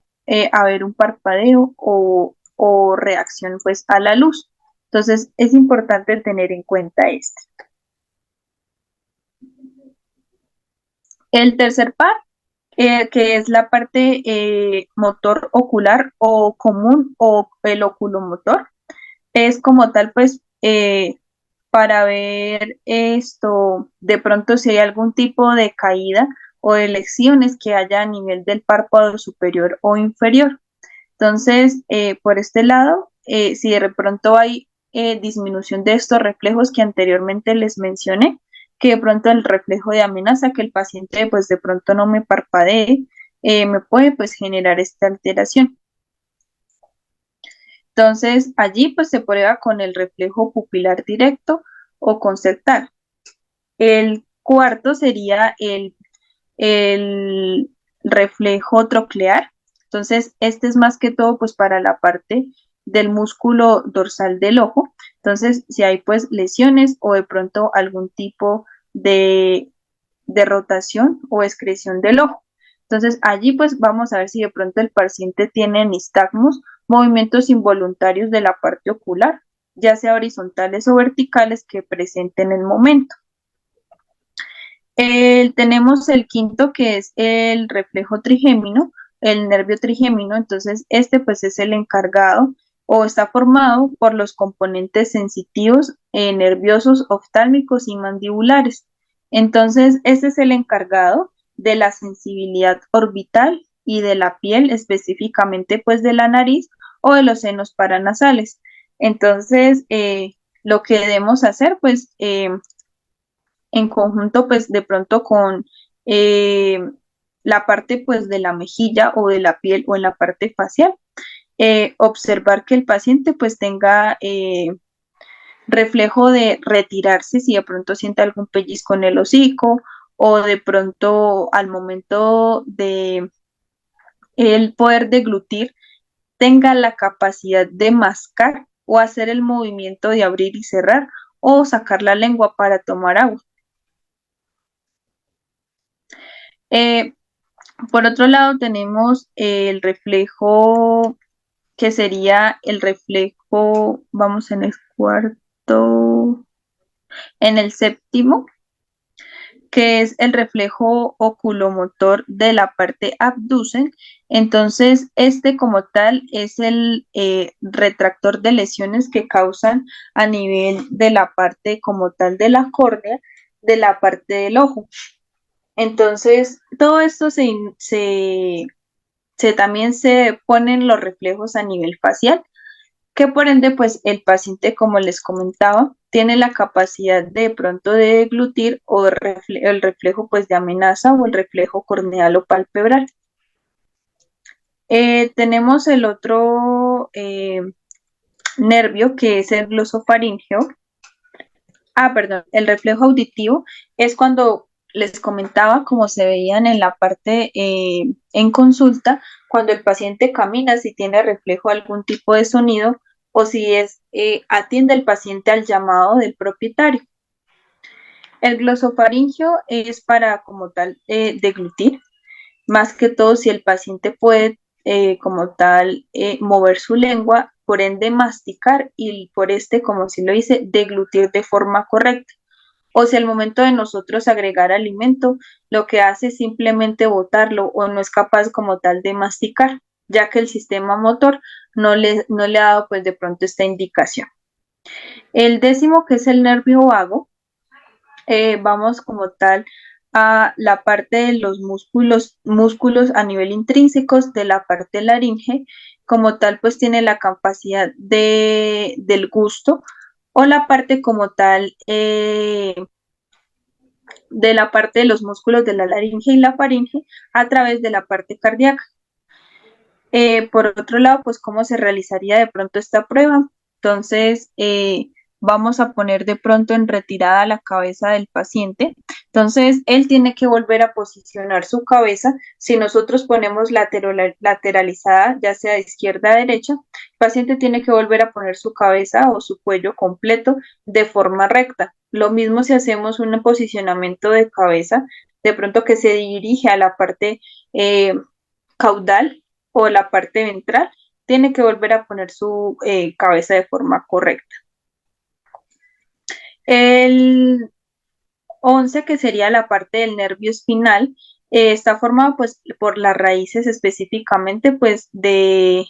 haber un parpadeo o reacción pues a la luz. Entonces es importante tener en cuenta esto. El tercer par que es la parte motor ocular o común o el oculomotor. Es como tal, pues, para ver esto, de pronto si hay algún tipo de caída o de lesiones que haya a nivel del párpado superior o inferior. Entonces, por este lado, si de pronto hay disminución de estos reflejos que anteriormente les mencioné, que de pronto el reflejo de amenaza, que el paciente pues de pronto no me parpadee, me puede pues generar esta alteración. Entonces, allí pues se prueba con el reflejo pupilar directo o concertar. El cuarto sería el reflejo troclear. Entonces, este es más que todo pues para la parte del músculo dorsal del ojo. Entonces, si hay pues lesiones o de pronto algún tipo de rotación o excreción del ojo. Entonces, allí pues vamos a ver si de pronto el paciente tiene nistagmos, movimientos involuntarios de la parte ocular, ya sea horizontales o verticales que presenten en el momento. Tenemos el quinto que es el reflejo trigémino, el nervio trigémino, entonces este pues es el encargado o está formado por los componentes sensitivos, nerviosos, oftálmicos y mandibulares. Entonces, este es el encargado de la sensibilidad orbital y de la piel, específicamente pues de la nariz o de los senos paranasales. Entonces, lo que debemos hacer pues en conjunto, pues de pronto con eh, la parte pues de la mejilla o de la piel o en la parte facial, observar que el paciente pues tenga reflejo de retirarse si de pronto siente algún pellizco en el hocico o de pronto al momento de el poder deglutir tenga la capacidad de mascar o hacer el movimiento de abrir y cerrar o sacar la lengua para tomar agua. Eh, Por otro lado, tenemos el reflejo, que sería el reflejo, vamos en el cuarto, en el séptimo, que es el reflejo oculomotor de la parte abducen. Entonces, este como tal es el retractor de lesiones que causan a nivel de la parte como tal de la córnea, de la parte del ojo. Entonces, todo esto también se ponen los reflejos a nivel facial, que por ende, pues el paciente, como les comentaba, tiene la capacidad de pronto de deglutir o el reflejo pues de amenaza o el reflejo corneal o palpebral. Tenemos el otro nervio que es el glosofaríngeo. Perdón, el reflejo auditivo es cuando les comentaba, como se veían en la parte en consulta, cuando el paciente camina, si tiene reflejo algún tipo de sonido o si atiende el paciente al llamado del propietario. El glosofaringio es para como tal deglutir, más que todo si el paciente puede como tal mover su lengua, por ende masticar y por como si lo dice, deglutir de forma correcta. O si al momento de nosotros agregar alimento, lo que hace es simplemente botarlo o no es capaz como tal de masticar, ya que el sistema motor no le ha dado pues de pronto esta indicación. El décimo, que es el nervio vago, vamos como tal a la parte de los músculos a nivel intrínsecos de la parte laringe, como tal pues tiene la capacidad del gusto o la parte como tal de la parte de los músculos de la laringe y la faringe a través de la parte cardíaca. Por otro lado, pues cómo se realizaría de pronto esta prueba. Entonces, vamos a poner de pronto en retirada la cabeza del paciente. Entonces, él tiene que volver a posicionar su cabeza. Si nosotros ponemos lateralizada, ya sea de izquierda a derecha, el paciente tiene que volver a poner su cabeza o su cuello completo de forma recta. Lo mismo si hacemos un posicionamiento de cabeza, de pronto que se dirige a la parte caudal o la parte ventral, tiene que volver a poner su cabeza de forma correcta. El 11, que sería la parte del nervio espinal, está formado pues por las raíces específicamente pues de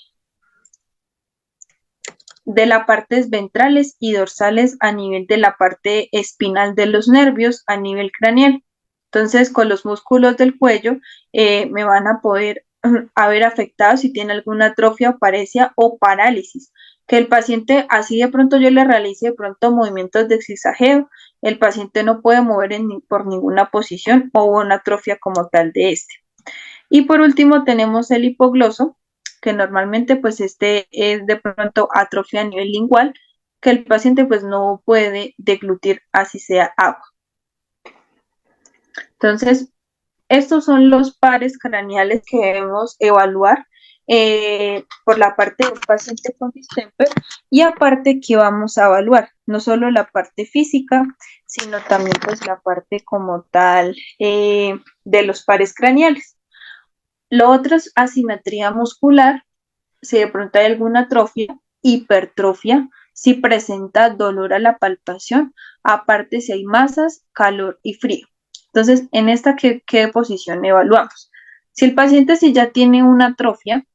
las partes ventrales y dorsales a nivel de la parte espinal de los nervios a nivel craneal. Entonces, con los músculos del cuello me van a poder haber afectado si tiene alguna atrofia, paresia o parálisis. Que el paciente, así de pronto yo le realice de pronto movimientos de zigzagueo, el paciente no puede mover por ninguna posición o una atrofia como tal de este. Y por último tenemos el hipogloso, que normalmente pues este es de pronto atrofia a nivel lingual, que el paciente pues no puede deglutir así sea agua. Entonces, estos son los pares craneales que debemos evaluar por la parte del paciente con distemper y aparte que vamos a evaluar, no solo la parte física, sino también pues la parte como tal de los pares craneales. Lo otro es asimetría muscular, si de pronto hay alguna atrofia, hipertrofia, si presenta dolor a la palpación, aparte si hay masas, calor y frío. Entonces, en esta, ¿qué posición evaluamos? Si el paciente sí ya tiene una atrofia,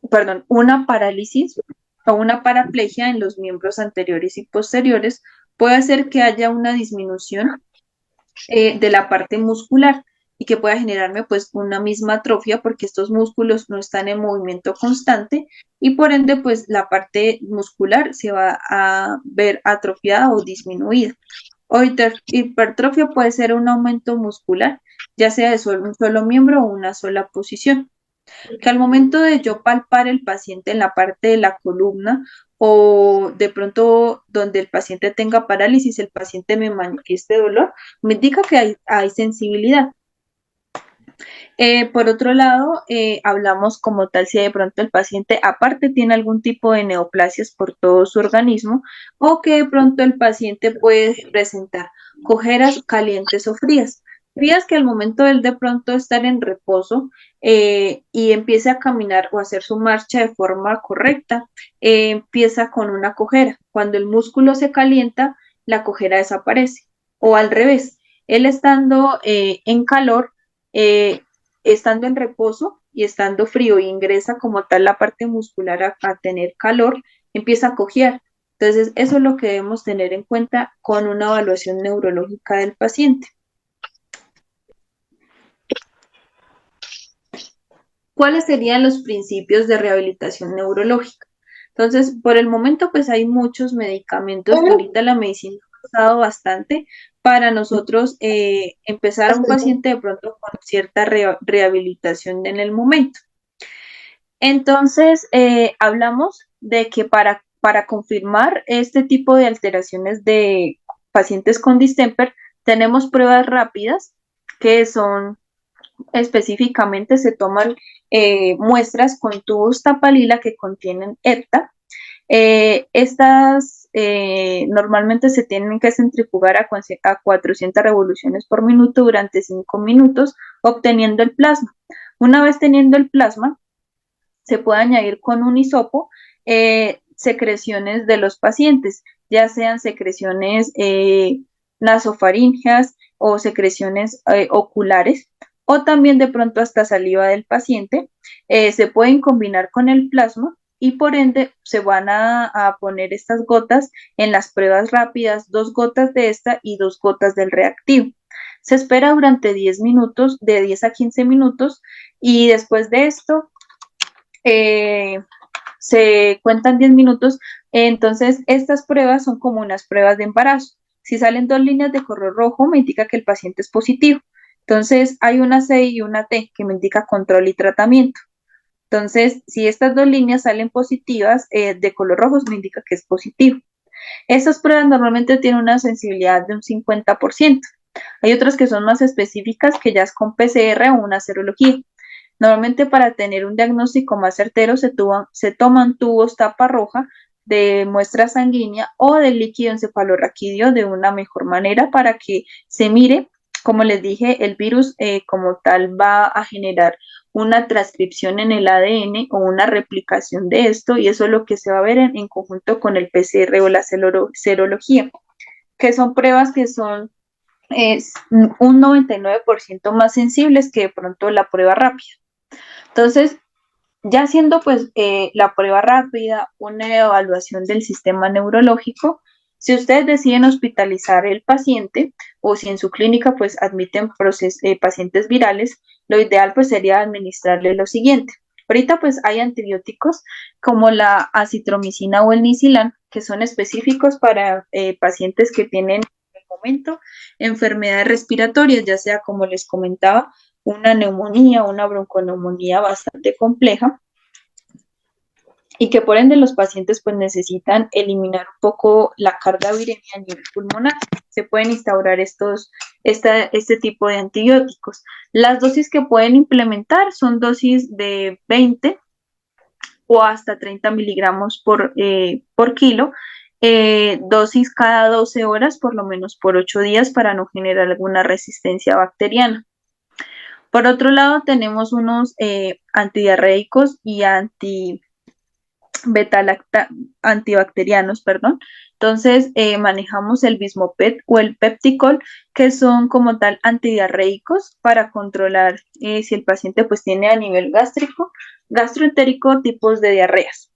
perdón, una parálisis o una paraplegia en los miembros anteriores y posteriores, puede hacer que haya una disminución de la parte muscular y que pueda generarme pues una misma atrofia porque estos músculos no están en movimiento constante y por ende pues la parte muscular se va a ver atrofiada o disminuida. O hipertrofia puede ser un aumento muscular, ya sea de un solo miembro o una sola posición que al momento de yo palpar el paciente en la parte de la columna o de pronto donde el paciente tenga parálisis, el paciente me manifieste dolor, me indica que hay sensibilidad. Por otro lado, hablamos como tal si de pronto el paciente aparte tiene algún tipo de neoplasias por todo su organismo o que de pronto el paciente puede presentar cojeras calientes o frías. Frías que al momento de él de pronto estar en reposo y empiece a caminar o hacer su marcha de forma correcta, empieza con una cojera. Cuando el músculo se calienta, la cojera desaparece. O al revés, él estando en calor, eh, estando en reposo y estando frío y ingresa como tal la parte muscular a tener calor, empieza a cojear. Entonces, eso es lo que debemos tener en cuenta con una evaluación neurológica del paciente. ¿Cuáles serían los principios de rehabilitación neurológica? Entonces, por el momento, pues hay muchos medicamentos. Ahorita la medicina ha avanzado bastante para nosotros empezar a un paciente de pronto con cierta rehabilitación en el momento. Entonces, hablamos de que para confirmar este tipo de alteraciones de pacientes con distemper, tenemos pruebas rápidas que son específicamente, se toman muestras con tubos tapalila que contienen hepta. Estas normalmente se tienen que centrifugar a 400 revoluciones por minuto durante 5 minutos, obteniendo el plasma. Una vez teniendo el plasma, se puede añadir con un hisopo secreciones de los pacientes, ya sean secreciones nasofaríngeas o secreciones oculares, o también de pronto hasta saliva del paciente. Se pueden combinar con el plasma y por ende se van a poner estas gotas en las pruebas rápidas, 2 gotas de esta y 2 gotas del reactivo. Se espera durante 10 minutos, de 10 a 15 minutos, y después de esto eh, se cuentan 10 minutos. Entonces, estas pruebas son como unas pruebas de embarazo. Si salen 2 líneas de color rojo, me indica que el paciente es positivo. Entonces, hay una C y una T que me indica control y tratamiento. Entonces, si estas 2 líneas salen positivas de color rojo, me indica que es positivo. Estas pruebas normalmente tienen una sensibilidad de un 50%. Hay otras que son más específicas, que ya es con PCR o una serología. Normalmente para tener un diagnóstico más certero se toman tubos tapa roja de muestra sanguínea o del líquido encefalorraquídeo de una mejor manera para que se mire, como les dije, el virus como tal va a generar una transcripción en el ADN o una replicación de esto y eso es lo que se va a ver en conjunto con el PCR o la serología, que son pruebas que son un 99% más sensibles que de pronto la prueba rápida. Entonces, ya haciendo pues la prueba rápida, una evaluación del sistema neurológico, si ustedes deciden hospitalizar el paciente o si en su clínica pues admiten pacientes virales, lo ideal pues sería administrarle lo siguiente. Ahorita pues hay antibióticos como la acitromicina o el nicilan que son específicos para pacientes que tienen en el momento enfermedades respiratorias, ya sea como les comentaba, una neumonía, una bronconeumonía bastante compleja y que por ende los pacientes pues necesitan eliminar un poco la carga viremia a nivel pulmonar. Se pueden instaurar este tipo de antibióticos. Las dosis que pueden implementar son dosis de 20 o hasta 30 miligramos por kilo, dosis cada 12 horas, por lo menos por 8 días para no generar alguna resistencia bacteriana. Por otro lado, tenemos unos antidiarreicos y antibacterianos, perdón, Entonces, manejamos el Bismopet o el Pepticol, que son como tal antidiarreicos para controlar si el paciente pues tiene a nivel gástrico, gastroentérico tipos de diarreas.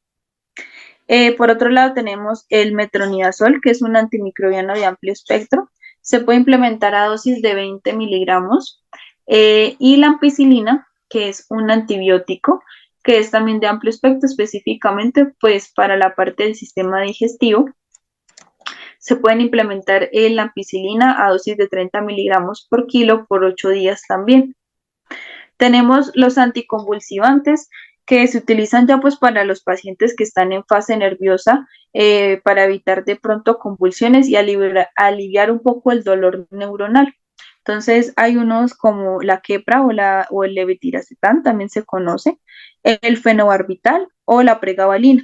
Por otro lado, tenemos el metronidazol, que es un antimicrobiano de amplio espectro. Se puede implementar a dosis de 20 miligramos. Y la ampicilina, que es un antibiótico, que es también de amplio espectro, específicamente pues para la parte del sistema digestivo. Se pueden implementar la ampicilina a dosis de 30 miligramos por kilo por 8 días también. Tenemos los anticonvulsivantes que se utilizan ya pues para los pacientes que están en fase nerviosa para evitar de pronto convulsiones y aliviar un poco el dolor neuronal. Entonces hay unos como la quepra o el levetiracetam, también se conoce, el fenobarbital o la pregabalina.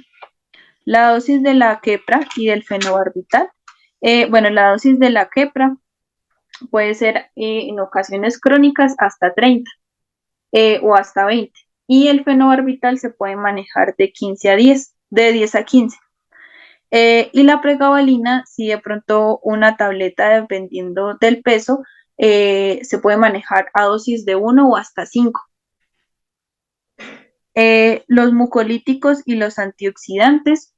La dosis de la quepra y del fenobarbital, la dosis de la quepra puede ser en ocasiones crónicas hasta 30 o hasta 20. Y el fenobarbital se puede manejar de 15 a 10, de 10 a 15. Y la pregabalina, si de pronto una tableta, dependiendo del peso, se puede manejar a dosis de 1 o hasta 5. Los mucolíticos y los antioxidantes.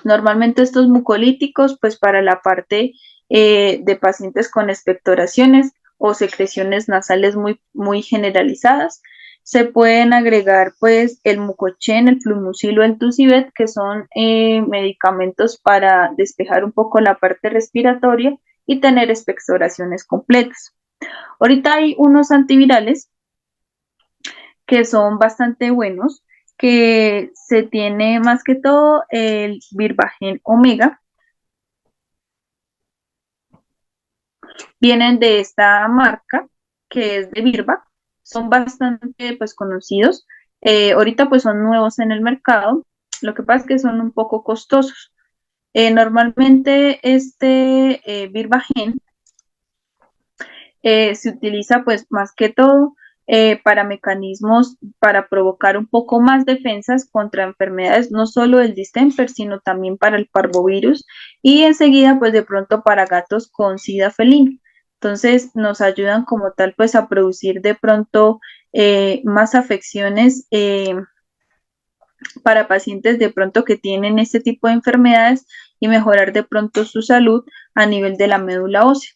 Normalmente estos mucolíticos, pues para la parte de pacientes con expectoraciones o secreciones nasales muy generalizadas, se pueden agregar pues el mucochen, el flumucil o el tucivet, que son medicamentos para despejar un poco la parte respiratoria y tener expectoraciones completas. Ahorita hay unos antivirales que son bastante buenos, que se tiene más que todo el Virbagen Omega. Vienen de esta marca que es de Virbac, son bastante pues conocidos. Ahorita pues son nuevos en el mercado, lo que pasa es que son un poco costosos. Normalmente este Virbagen se utiliza pues más que todo para mecanismos para provocar un poco más defensas contra enfermedades, no solo del distemper, sino también para el parvovirus y enseguida pues de pronto para gatos con sida felino. Entonces nos ayudan como tal pues a producir de pronto más afecciones para pacientes de pronto que tienen este tipo de enfermedades y mejorar de pronto su salud a nivel de la médula ósea.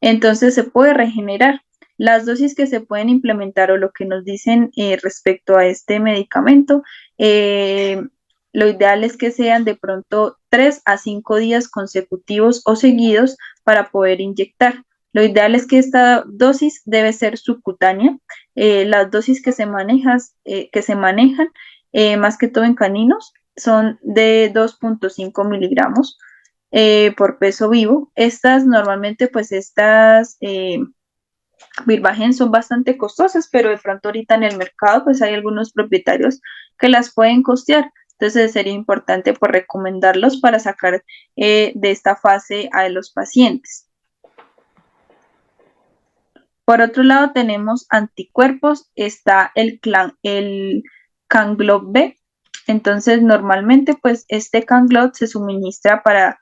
Entonces se puede regenerar. Las dosis que se pueden implementar o lo que nos dicen respecto a este medicamento, lo ideal es que sean de pronto 3 a 5 días consecutivos o seguidos para poder inyectar. Lo ideal es que esta dosis debe ser subcutánea. Las dosis que se manejan, más que todo en caninos, son de 2.5 miligramos por peso vivo. Estas normalmente, pues estas Virbagen son bastante costosas, pero de pronto ahorita en el mercado, pues hay algunos propietarios que las pueden costear. Entonces sería importante por recomendarlos para sacar de esta fase a los pacientes. Por otro lado tenemos anticuerpos, está el Canglot B. Entonces normalmente pues este Canglot se suministra para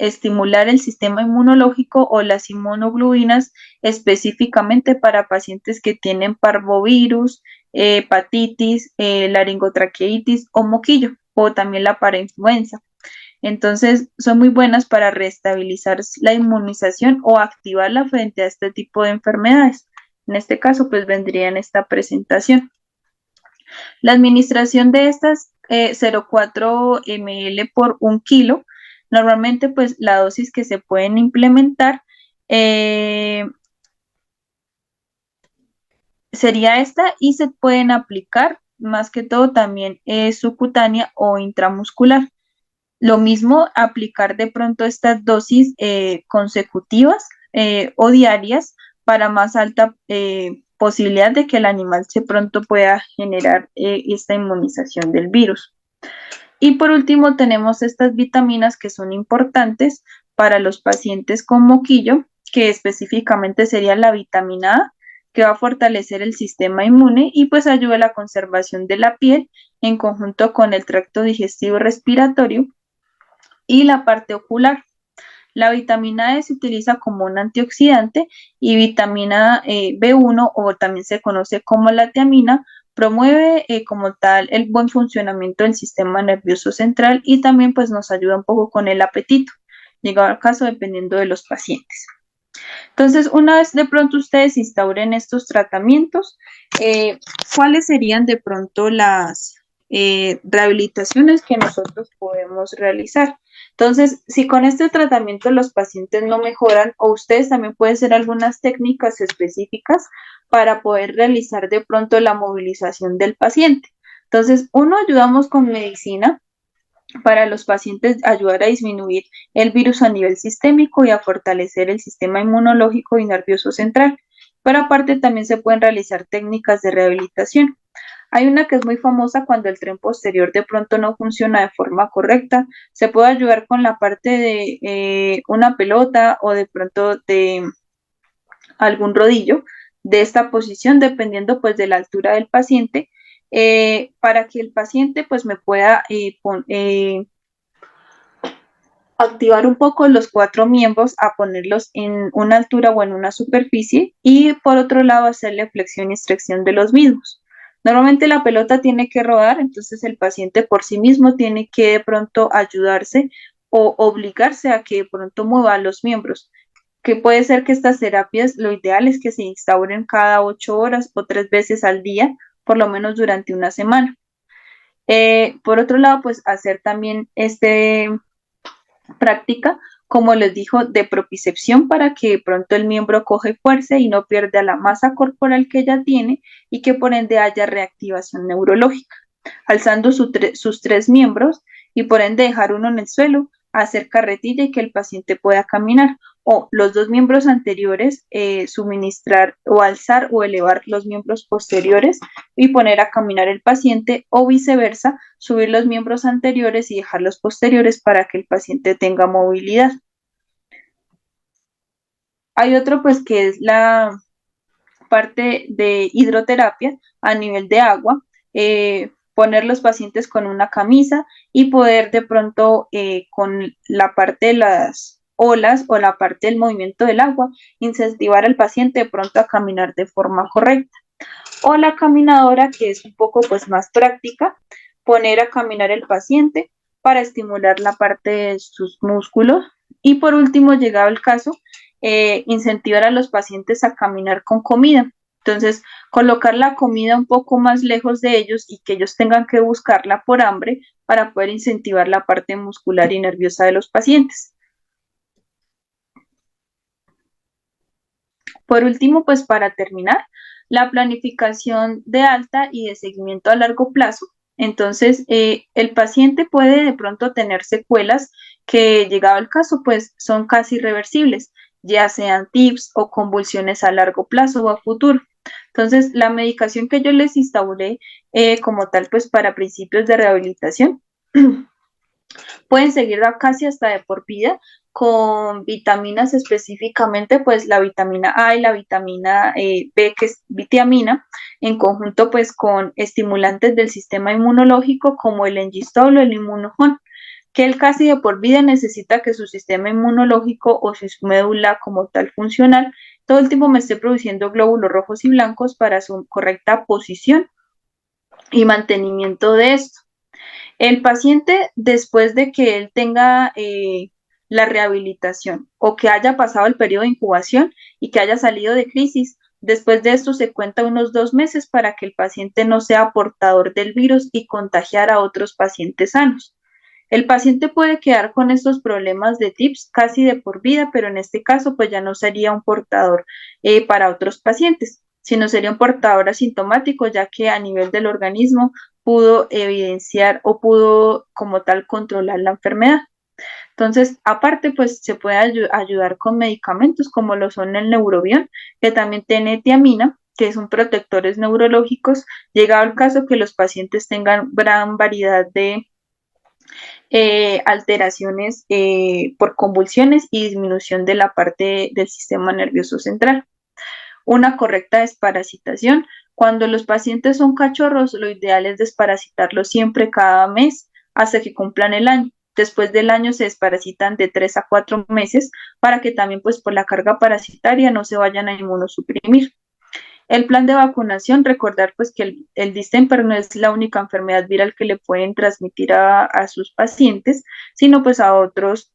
estimular el sistema inmunológico o las inmunoglobulinas específicamente para pacientes que tienen parvovirus, hepatitis, laringotraqueitis o moquillo o también la parainfluenza. Entonces, son muy buenas para restabilizar la inmunización o activarla frente a este tipo de enfermedades. En este caso, pues vendría en esta presentación. La administración de estas 0,4 ml por 1 kilo, normalmente pues la dosis que se pueden implementar sería esta y se pueden aplicar más que todo también subcutánea o intramuscular. Lo mismo aplicar de pronto estas dosis consecutivas o diarias para más alta posibilidad de que el animal se pronto pueda generar esta inmunización del virus. Y por último tenemos estas vitaminas que son importantes para los pacientes con moquillo, que específicamente sería la vitamina A, que va a fortalecer el sistema inmune y ayuda a la conservación de la piel en conjunto con el tracto digestivo y respiratorio y la parte ocular. La vitamina E se utiliza como un antioxidante y vitamina B1 o también se conoce como la tiamina promueve como tal el buen funcionamiento del sistema nervioso central y también pues nos ayuda un poco con el apetito, llegado al caso dependiendo de los pacientes. Entonces, una vez de pronto ustedes instauren estos tratamientos, ¿cuáles serían de pronto las rehabilitaciones que nosotros podemos realizar? Entonces, si con este tratamiento los pacientes no mejoran, o ustedes también pueden hacer algunas técnicas específicas para poder realizar de pronto la movilización del paciente. Entonces, uno, ayudamos con medicina para los pacientes ayudar a disminuir el virus a nivel sistémico y a fortalecer el sistema inmunológico y nervioso central. Pero aparte también se pueden realizar técnicas de rehabilitación. Hay una que es muy famosa cuando el tren posterior de pronto no funciona de forma correcta. Se puede ayudar con la parte de una pelota o de pronto de algún rodillo de esta posición, dependiendo pues de la altura del paciente, para que el paciente pues me pueda activar un poco los cuatro miembros a ponerlos en una altura o en una superficie y por otro lado hacerle flexión y extracción de los mismos. Normalmente la pelota tiene que rodar, entonces el paciente por sí mismo tiene que de pronto ayudarse o obligarse a que de pronto mueva los miembros, que puede ser que estas terapias lo ideal es que se instauren cada 8 horas o 3 veces al día, por lo menos durante una semana. Por otro lado, pues hacer también práctica, como les dijo, de propicepción para que de pronto el miembro coge fuerza y no pierda la masa corporal que ya tiene y que por ende haya reactivación neurológica, alzando sus tres miembros y por ende dejar uno en el suelo, hacer carretilla y que el paciente pueda caminar. O los dos miembros anteriores, suministrar o alzar o elevar los miembros posteriores y poner a caminar el paciente o viceversa, subir los miembros anteriores y dejar los posteriores para que el paciente tenga movilidad. Hay otro pues que es la parte de hidroterapia a nivel de agua, poner los pacientes con una camisa y poder de pronto con la parte de las olas o la parte del movimiento del agua, incentivar al paciente de pronto a caminar de forma correcta. O la caminadora, que es un poco pues más práctica, poner a caminar el paciente para estimular la parte de sus músculos. Y por último, llegado el caso, incentivar a los pacientes a caminar con comida. Entonces, colocar la comida un poco más lejos de ellos y que ellos tengan que buscarla por hambre para poder incentivar la parte muscular y nerviosa de los pacientes. Por último, pues para terminar, la planificación de alta y de seguimiento a largo plazo. Entonces, el paciente puede de pronto tener secuelas que, llegado el caso, pues son casi irreversibles, ya sean tips o convulsiones a largo plazo o a futuro. Entonces, la medicación que yo les instauré como tal, pues para principios de rehabilitación, pueden seguirla casi hasta de por vida con vitaminas específicamente, pues la vitamina A y la vitamina B, que es vitamina, en conjunto pues con estimulantes del sistema inmunológico como el Engistol o el Inmunogen, que él casi de por vida necesita que su sistema inmunológico o su médula como tal funcional todo el tiempo me esté produciendo glóbulos rojos y blancos para su correcta posición y mantenimiento de esto. El paciente, después de que él tenga la rehabilitación o que haya pasado el periodo de incubación y que haya salido de crisis, después de esto se cuenta unos 2 meses para que el paciente no sea portador del virus y contagiar a otros pacientes sanos. El paciente puede quedar con estos problemas de TIPS casi de por vida, pero en este caso pues ya no sería un portador para otros pacientes, sino sería un portador asintomático, ya que a nivel del organismo pudo evidenciar o pudo como tal controlar la enfermedad. Entonces, aparte, pues se puede ayudar con medicamentos como lo son el Neurobion, que también tiene tiamina, que son protectores neurológicos, llegado al caso que los pacientes tengan gran variedad de alteraciones por convulsiones y disminución de la parte del sistema nervioso central. Una correcta desparasitación. Cuando los pacientes son cachorros, lo ideal es desparasitarlos siempre cada mes hasta que cumplan el año. después del año se desparasitan de 3 a 4 meses para que también pues por la carga parasitaria no se vayan a inmunosuprimir. El plan de vacunación, recordar pues que el distemper no es la única enfermedad viral que le pueden transmitir a sus pacientes, sino pues a otros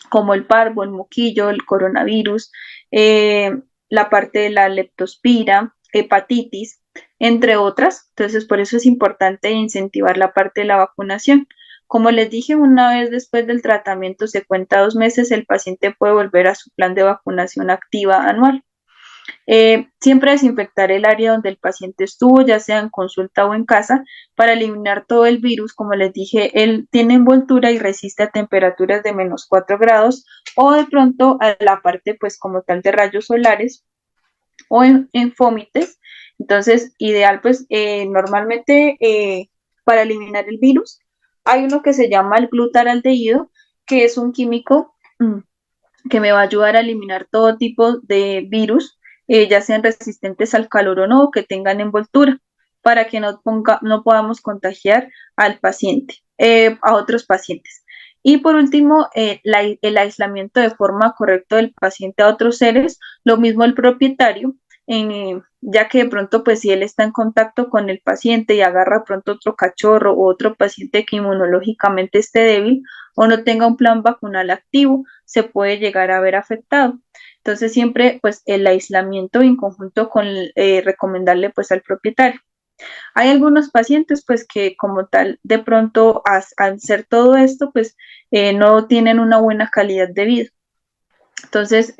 como el parvo, el moquillo, el coronavirus, la parte de la leptospira, hepatitis, entre otras. Entonces, por eso es importante incentivar la parte de la vacunación. Como les dije, una vez después del tratamiento, se cuenta 2 meses, el paciente puede volver a su plan de vacunación activa anual. Siempre desinfectar el área donde el paciente estuvo, ya sea en consulta o en casa, para eliminar todo el virus. Como les dije, él tiene envoltura y resiste a temperaturas de -4 grados o de pronto a la parte pues como tal de rayos solares o en fómites. Entonces, ideal pues normalmente para eliminar el virus hay uno que se llama el glutaraldehído, que es un químico que me va a ayudar a eliminar todo tipo de virus, ya sean resistentes al calor o no, que tengan envoltura, para que no podamos contagiar al paciente, a otros pacientes. Y por último, el aislamiento de forma correcta del paciente a otros seres, lo mismo el propietario, ya que de pronto, pues si él está en contacto con el paciente y agarra pronto otro cachorro o otro paciente que inmunológicamente esté débil o no tenga un plan vacunal activo, se puede llegar a ver afectado. Entonces siempre pues el aislamiento en conjunto con recomendarle pues al propietario. Hay algunos pacientes pues que como tal de pronto al hacer todo esto pues no tienen una buena calidad de vida. Entonces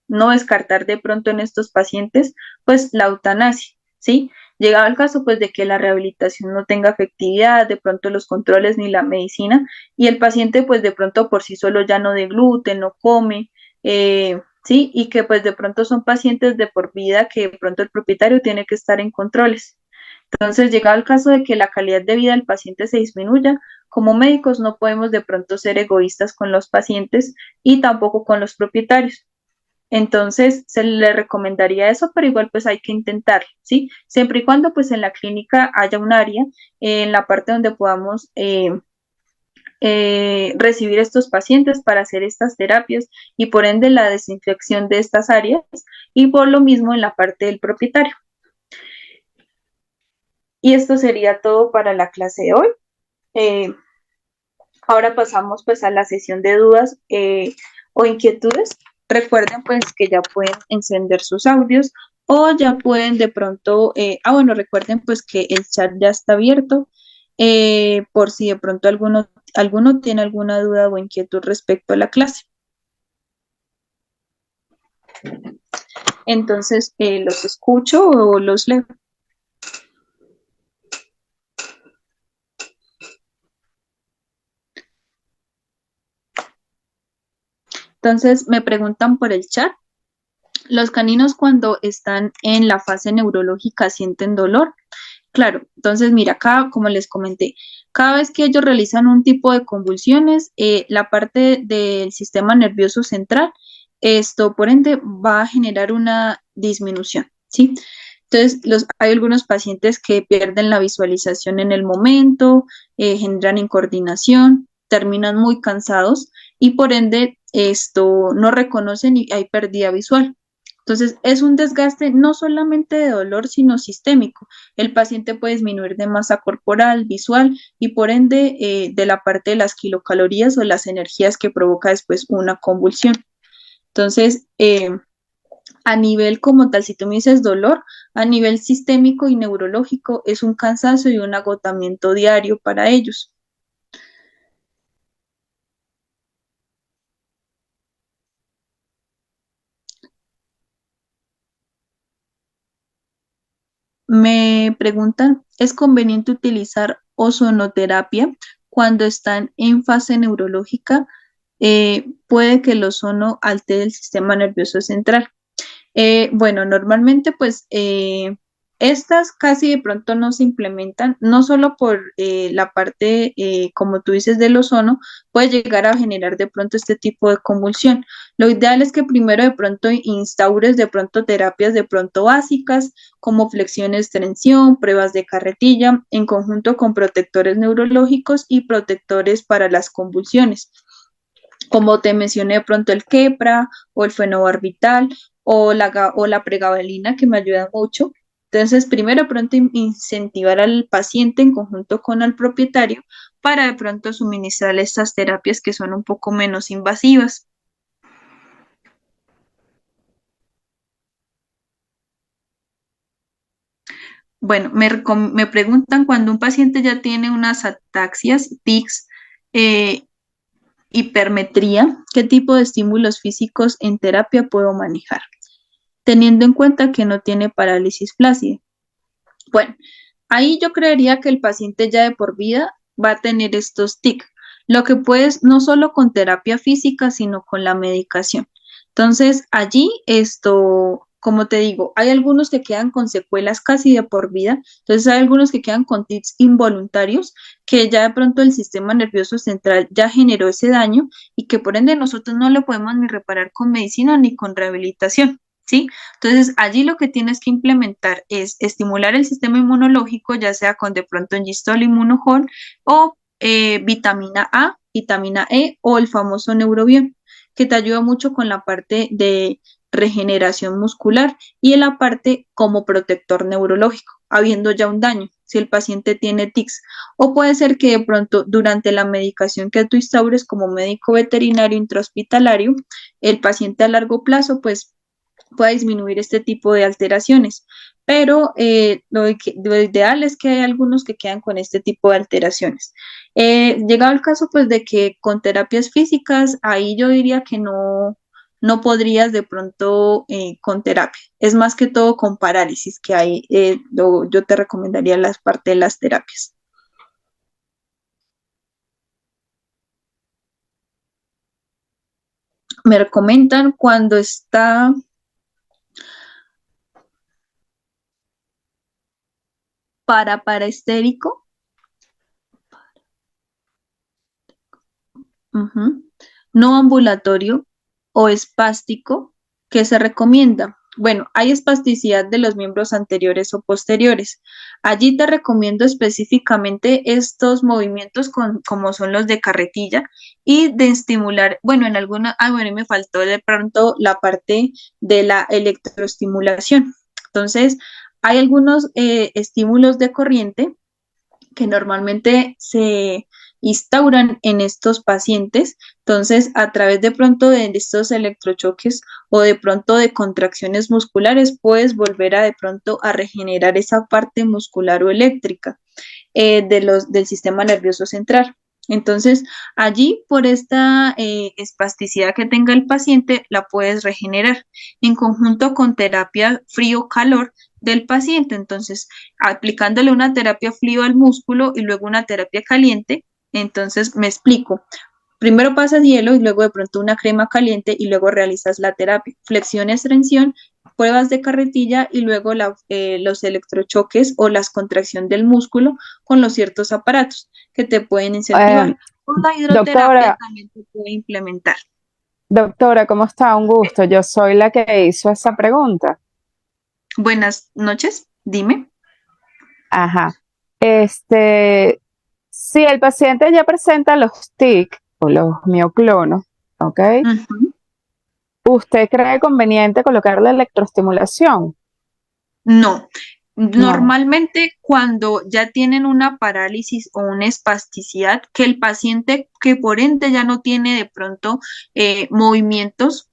no descartar de pronto en estos pacientes pues la eutanasia, ¿sí? Llegado el caso pues de que la rehabilitación no tenga efectividad, de pronto los controles ni la medicina y el paciente pues de pronto por sí solo ya no de gluten, no come, ¿sí? Y que pues de pronto son pacientes de por vida que de pronto el propietario tiene que estar en controles. Entonces, llegado el caso de que la calidad de vida del paciente se disminuya, como médicos no podemos de pronto ser egoístas con los pacientes y tampoco con los propietarios. Entonces, se le recomendaría eso, pero igual pues hay que intentar, ¿sí? Siempre y cuando pues en la clínica haya un área en la parte donde podamos recibir estos pacientes para hacer estas terapias y por ende la desinfección de estas áreas y por lo mismo en la parte del propietario. Y esto sería todo para la clase de hoy. Eh, Ahora pasamos pues a la sesión de dudas o inquietudes. Recuerden pues que ya pueden encender sus audios o ya pueden de pronto, bueno, recuerden pues que el chat ya está abierto por si de pronto alguno tiene alguna duda o inquietud respecto a la clase. Entonces, los escucho o los leo. Entonces, me preguntan por el chat. Los caninos cuando están en la fase neurológica sienten dolor. Claro, entonces mira, acá, como les comenté, cada vez que ellos realizan un tipo de convulsiones, la parte del sistema nervioso central, esto por ende va a generar una disminución, ¿sí? Entonces, hay algunos pacientes que pierden la visualización en el momento, generan incoordinación, terminan muy cansados y por ende esto no reconocen y hay pérdida visual. Entonces, es un desgaste no solamente de dolor, sino sistémico. El paciente puede disminuir de masa corporal, visual y por ende de la parte de las kilocalorías o las energías que provoca después una convulsión. Entonces, a nivel como tal, si tú me dices dolor, a nivel sistémico y neurológico es un cansancio y un agotamiento diario para ellos. Me preguntan, ¿es conveniente utilizar ozonoterapia cuando están en fase neurológica? Puede que el ozono altere el sistema nervioso central. Bueno, normalmente pues estas casi de pronto no se implementan, no solo por la parte, como tú dices, del ozono, puede llegar a generar de pronto este tipo de convulsión. Lo ideal es que primero de pronto instaures de pronto terapias de pronto básicas como flexión, extensión, pruebas de carretilla, en conjunto con protectores neurológicos y protectores para las convulsiones. Como te mencioné de pronto el quepra o el fenobarbital o la pregabalina que me ayuda mucho. Entonces, primero de pronto incentivar al paciente en conjunto con el propietario para de pronto suministrar estas terapias que son un poco menos invasivas. Bueno, me preguntan cuando un paciente ya tiene unas ataxias, tics, eh, hipermetría, ¿qué tipo de estímulos físicos en terapia puedo manejar? Teniendo en cuenta que no tiene parálisis flácida. Bueno, ahí yo creería que el paciente ya de por vida va a tener estos tics, lo que puedes no solo con terapia física, sino con la medicación. Entonces, allí esto, como te digo, hay algunos que quedan con secuelas casi de por vida, entonces hay algunos que quedan con tics involuntarios, que ya de pronto el sistema nervioso central ya generó ese daño y que por ende nosotros no lo podemos ni reparar con medicina ni con rehabilitación. ¿Sí? Entonces, allí lo que tienes que implementar es estimular el sistema inmunológico, ya sea con de pronto en Gistol Immunojol o vitamina A, vitamina E o el famoso Neurobión, que te ayuda mucho con la parte de regeneración muscular y en la parte como protector neurológico, habiendo ya un daño, si el paciente tiene tics. O puede ser que de pronto durante la medicación que tú instaures como médico veterinario intrahospitalario, el paciente a largo plazo, pues pueda disminuir este tipo de alteraciones. Pero lo ideal es que hay algunos que quedan con este tipo de alteraciones. Llegado el caso, pues, de que con terapias físicas, ahí yo diría que no podrías de pronto con terapia. Es más que todo con parálisis que hay, yo te recomendaría las partes de las terapias. Me comentan cuando está paraestérico. Ujú. No ambulatorio o espástico, ¿que se recomienda? Bueno, hay espasticidad de los miembros anteriores o posteriores. Allí te recomiendo específicamente estos movimientos como son los de carretilla y de estimular, bueno, en alguna, bueno, y me faltó de pronto la parte de la electroestimulación. Entonces, hay algunos estímulos de corriente que normalmente se instauran en estos pacientes. Entonces, a través de pronto de estos electrochoques o de pronto de contracciones musculares, puedes volver a de pronto a regenerar esa parte muscular o eléctrica del sistema nervioso central. Entonces, allí por esta espasticidad que tenga el paciente, la puedes regenerar en conjunto con terapia frío-calor del paciente. Entonces, aplicándole una terapia frío al músculo y luego una terapia caliente. Entonces, me explico. Primero pasas hielo y luego de pronto una crema caliente y luego realizas la terapia. Flexión, extensión, pruebas de carretilla y luego los electrochoques o las contracción del músculo con los ciertos aparatos que te pueden Eh, incentivar. O la hidroterapia doctora, también se puede implementar. doctora, ¿cómo está? Un gusto. Yo soy la que hizo esa pregunta. Buenas noches, dime. Ajá. Este, si el paciente ya presenta los TIC o los mioclonos, ¿ok? Ujú. ¿Usted cree conveniente colocarle electroestimulación? No, No. normalmente cuando ya tienen una parálisis o una espasticidad, que el paciente que por ende ya no tiene de pronto movimientos,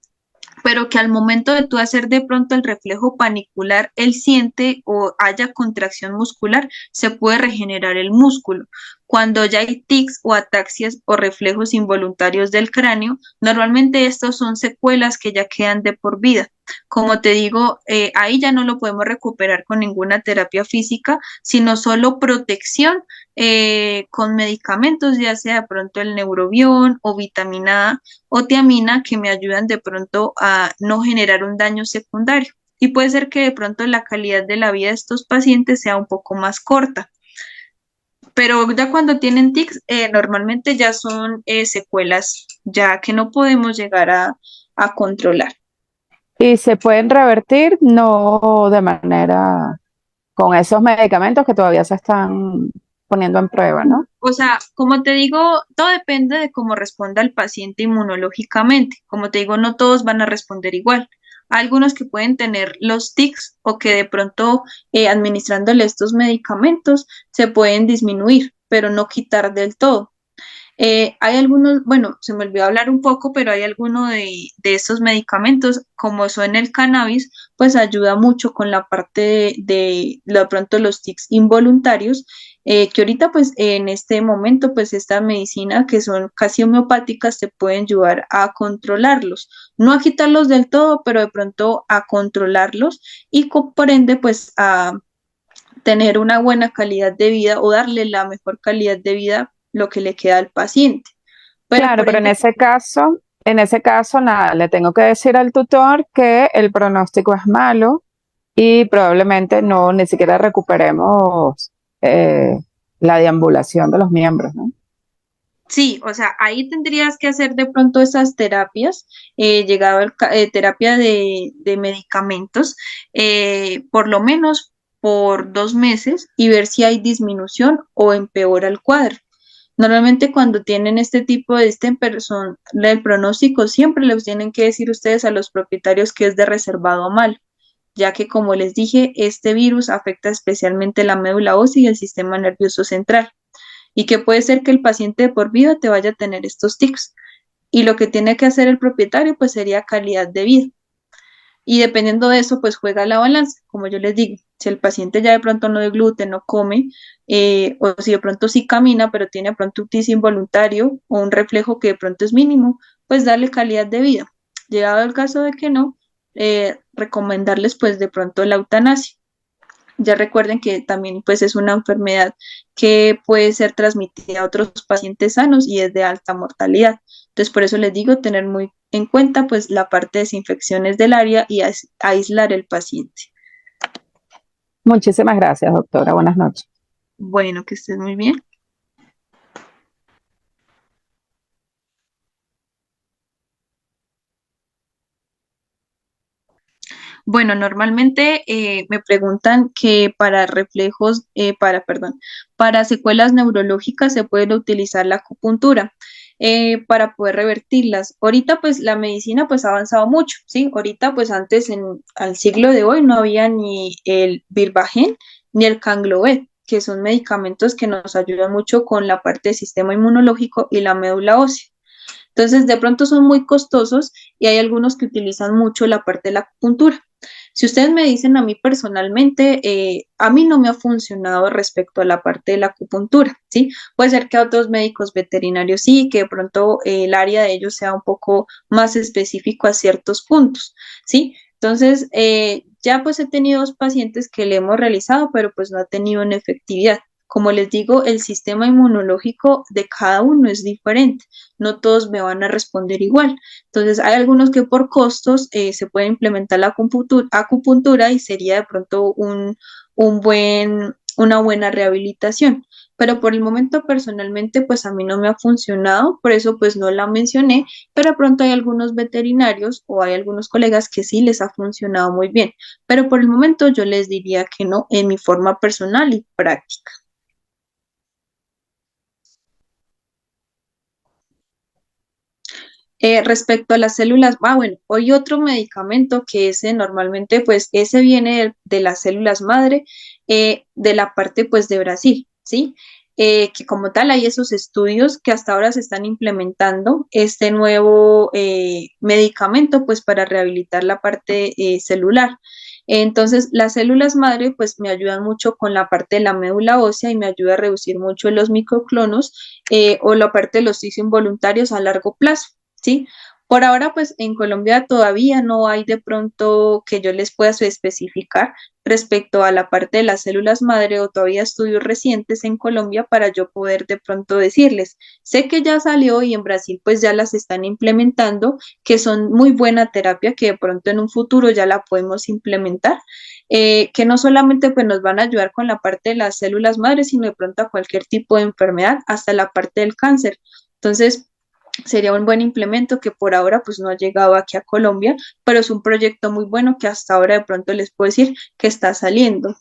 pero que al momento de tú hacer de pronto el reflejo panicular, él siente o haya contracción muscular, se puede regenerar el músculo. Cuando ya hay tics o ataxias o reflejos involuntarios del cráneo, normalmente estos son secuelas que ya quedan de por vida. Como te digo, ahí ya no lo podemos recuperar con ninguna terapia física, sino solo protección con medicamentos, ya sea de pronto el neurobión o vitamina A o tiamina, que me ayudan de pronto a no generar un daño secundario. Y puede ser que de pronto la calidad de la vida de estos pacientes sea un poco más corta. Pero ya cuando tienen tics, normalmente ya son secuelas, ya que no podemos llegar a controlar. Y se pueden revertir, no de manera con esos medicamentos que todavía se están poniendo en prueba, ¿no? O sea, como te digo, todo depende de cómo responda el paciente inmunológicamente. Como te digo, no todos van a responder igual. Hay algunos que pueden tener los tics o que de pronto administrándole estos medicamentos se pueden disminuir, pero no quitar del todo. Hay algunos, bueno, se me olvidó hablar un poco, pero hay algunos de estos medicamentos, como son el cannabis, pues ayuda mucho con la parte de pronto los tics involuntarios, que ahorita pues en este momento pues esta medicina que son casi homeopáticas te pueden ayudar a controlarlos, no a quitarlos del todo, pero de pronto a controlarlos y por ende pues a tener una buena calidad de vida o darle la mejor calidad de vida lo que le queda al paciente. Pero Claro, por pero ende, en ese caso, nada, le tengo que decir al tutor que el pronóstico es malo y probablemente no ni siquiera recuperemos eh, la deambulación de los miembros, ¿no? sí, o sea, ahí tendrías que hacer de pronto esas terapias, llegado al terapia de medicamentos, por lo menos por 2 meses y ver si hay disminución o empeora el cuadro. Normalmente cuando tienen este tipo de el pronóstico siempre les tienen que decir ustedes a los propietarios que es de reservado a mal, ya que como les dije, este virus afecta especialmente la médula ósea y el sistema nervioso central, y que puede ser que el paciente de por vida te vaya a tener estos tics. Y lo que tiene que hacer el propietario pues sería calidad de vida. Y dependiendo de eso, pues juega la balanza, como yo les digo. Si el paciente ya de pronto no de gluten, no come, o si de pronto sí camina, pero tiene de pronto un tis involuntario o un reflejo que de pronto es mínimo, pues darle calidad de vida. Llegado el caso de que no, recomendarles pues de pronto la eutanasia. Ya recuerden que también pues es una enfermedad que puede ser transmitida a otros pacientes sanos y es de alta mortalidad. Entonces, por eso les digo tener muy en cuenta pues la parte de desinfecciones del área y aislar el paciente. Muchísimas gracias, doctora. Buenas noches. Bueno, que estés muy bien. Bueno, normalmente me preguntan que para reflejos, perdón, para secuelas neurológicas se puede utilizar la acupuntura para poder revertirlas. Ahorita pues la medicina pues ha avanzado mucho, ¿sí? Ahorita pues antes al siglo de hoy no había ni el Birbagen ni el Canglovet, que son medicamentos que nos ayudan mucho con la parte del sistema inmunológico y la médula ósea. Entonces, de pronto son muy costosos y hay algunos que utilizan mucho la parte de la acupuntura. Si ustedes me dicen a mí personalmente, a mí no me ha funcionado respecto a la parte de la acupuntura, ¿sí? Puede ser que a otros médicos veterinarios sí, que de pronto el área de ellos sea un poco más específico a ciertos puntos, ¿sí? Entonces, ya pues he tenido 2 pacientes que le hemos realizado, pero pues no ha tenido una efectividad. Como les digo, el sistema inmunológico de cada uno es diferente, no todos me van a responder igual. Entonces, hay algunos que por costos se puede implementar la acupuntura y sería de pronto una buena rehabilitación. Pero por el momento personalmente, pues a mí no me ha funcionado, por eso pues no la mencioné, pero de pronto hay algunos veterinarios o hay algunos colegas que sí les ha funcionado muy bien. Pero por el momento yo les diría que no en mi forma personal y práctica. Respecto a las células, bueno, hay otro medicamento que ese normalmente, pues ese viene de las células madre, de la parte pues de Brasil, ¿sí? Que como tal hay esos estudios que hasta ahora se están implementando este nuevo medicamento pues para rehabilitar la parte celular. Entonces, las células madre pues me ayudan mucho con la parte de la médula ósea y me ayuda a reducir mucho los microclonos o la parte de los tics involuntarios a largo plazo. ¿Sí? Por ahora, pues en Colombia todavía no hay de pronto que yo les pueda especificar respecto a la parte de las células madre o todavía estudios recientes en Colombia para yo poder de pronto decirles. Sé que ya salió y en Brasil pues ya las están implementando, que son muy buena terapia, que de pronto en un futuro ya la podemos implementar, que no solamente pues nos van a ayudar con la parte de las células madres, sino de pronto a cualquier tipo de enfermedad, hasta la parte del cáncer. Entonces, sería un buen implemento que por ahora pues no ha llegado aquí a Colombia, pero es un proyecto muy bueno que hasta ahora de pronto les puedo decir que está saliendo.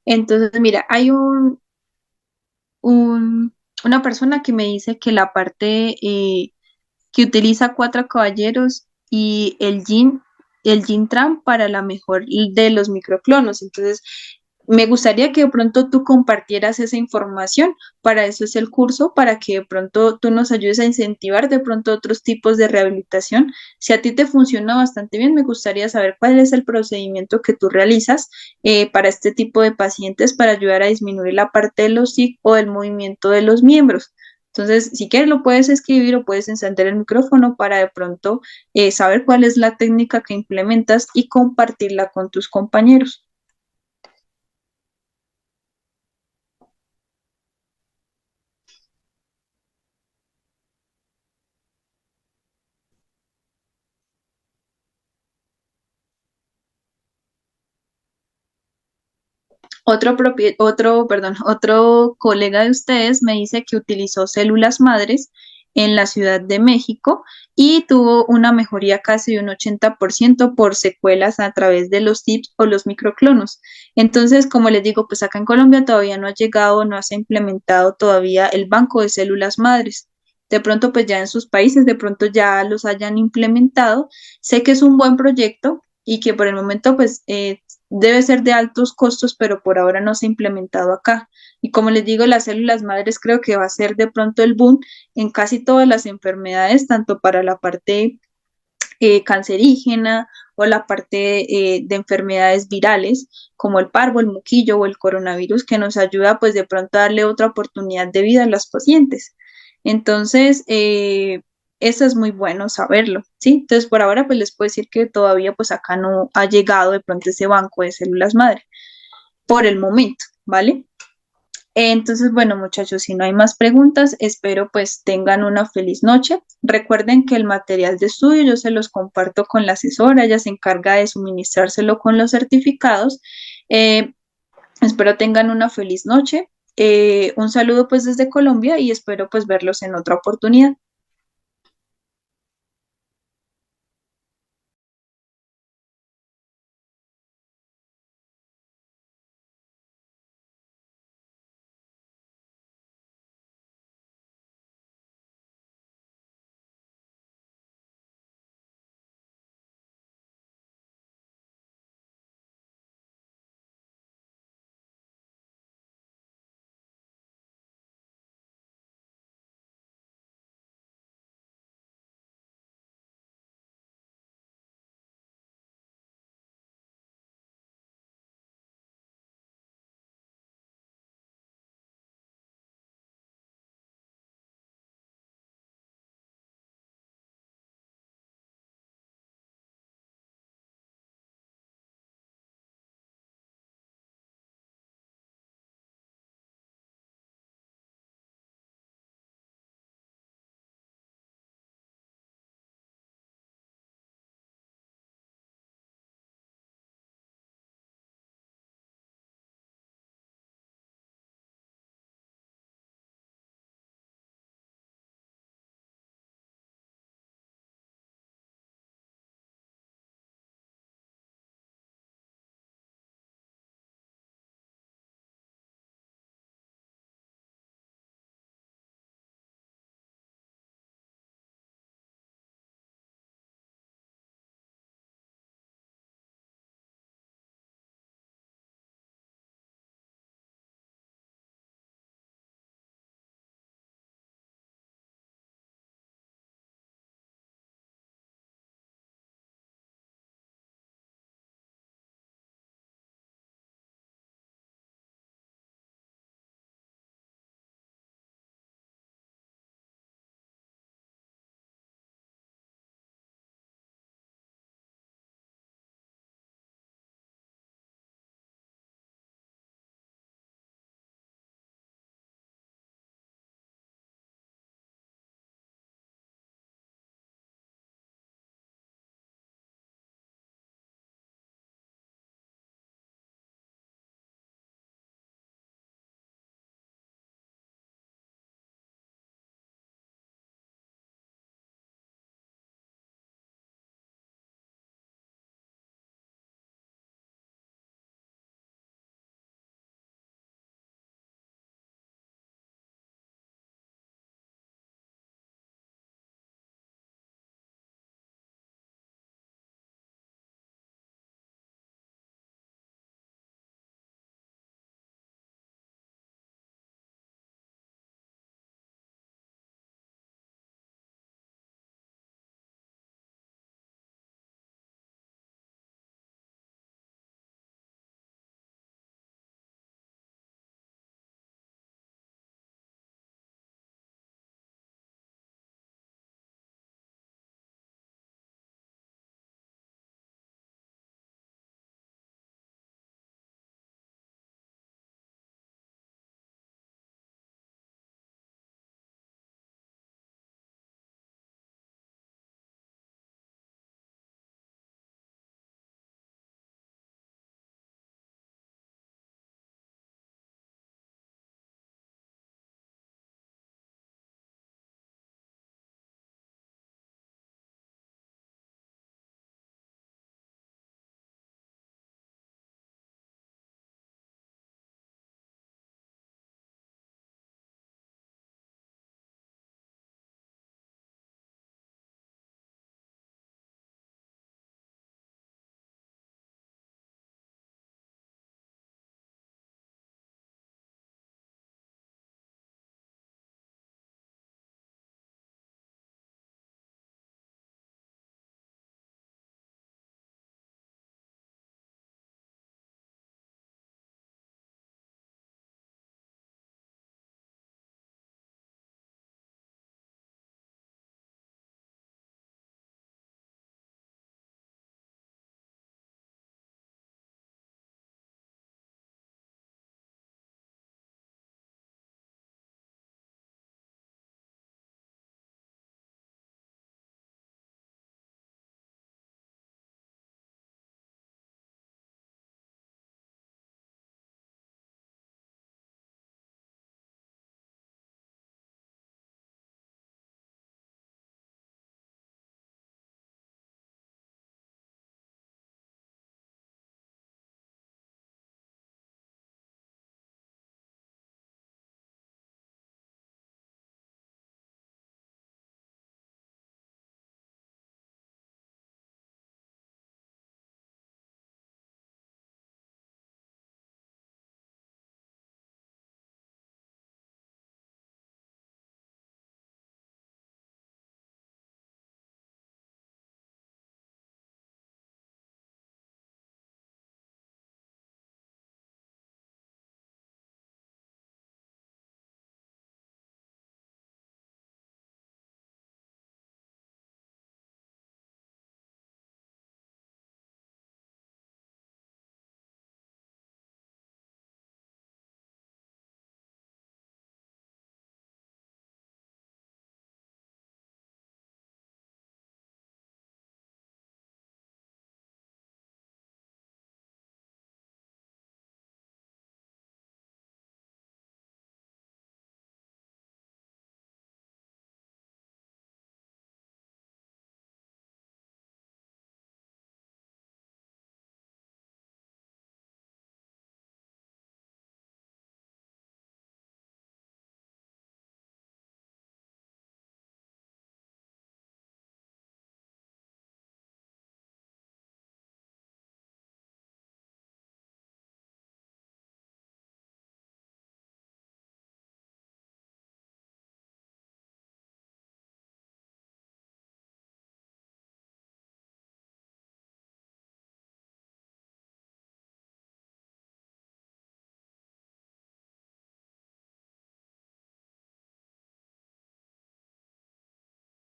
Entonces, mira, hay una persona que me dice que la parte que utiliza cuatro caballeros y el Jin Tran para la mejor de los microclonos. Entonces, me gustaría que de pronto tú compartieras esa información. Para eso es el curso, para que de pronto tú nos ayudes a incentivar de pronto otros tipos de rehabilitación. Si a ti te funciona bastante bien, me gustaría saber cuál es el procedimiento que tú realizas para este tipo de pacientes para ayudar a disminuir la parte de los tic o del movimiento de los miembros. Entonces, si quieres, lo puedes escribir o puedes encender el micrófono para de pronto saber cuál es la técnica que implementas y compartirla con tus compañeros. Otro colega de ustedes me dice que utilizó células madres en la Ciudad de México y tuvo una mejoría casi de un 80% por secuelas a través de los tips o los microclonos. Entonces, como les digo, pues acá en Colombia todavía no ha llegado, no se ha implementado todavía el banco de células madres. De pronto, pues ya en sus países, de pronto ya los hayan implementado. Sé que es un buen proyecto y que por el momento, pues debe ser de altos costos, pero por ahora no se ha implementado acá. Y como les digo, las células madres creo que va a ser de pronto el boom en casi todas las enfermedades, tanto para la parte cancerígena o la parte de enfermedades virales como el parvo, el moquillo o el coronavirus, que nos ayuda pues de pronto a darle otra oportunidad de vida a los pacientes. Entonces, eso es muy bueno saberlo, ¿sí? Entonces, por ahora pues les puedo decir que todavía pues acá no ha llegado de pronto ese banco de células madre, por el momento, ¿vale? Entonces, bueno, muchachos, si no hay más preguntas, espero pues tengan una feliz noche. Recuerden que el material de estudio yo se los comparto con la asesora, ella se encarga de suministrárselo con los certificados. Eh, Espero tengan una feliz noche. Un saludo pues desde Colombia y espero pues verlos en otra oportunidad.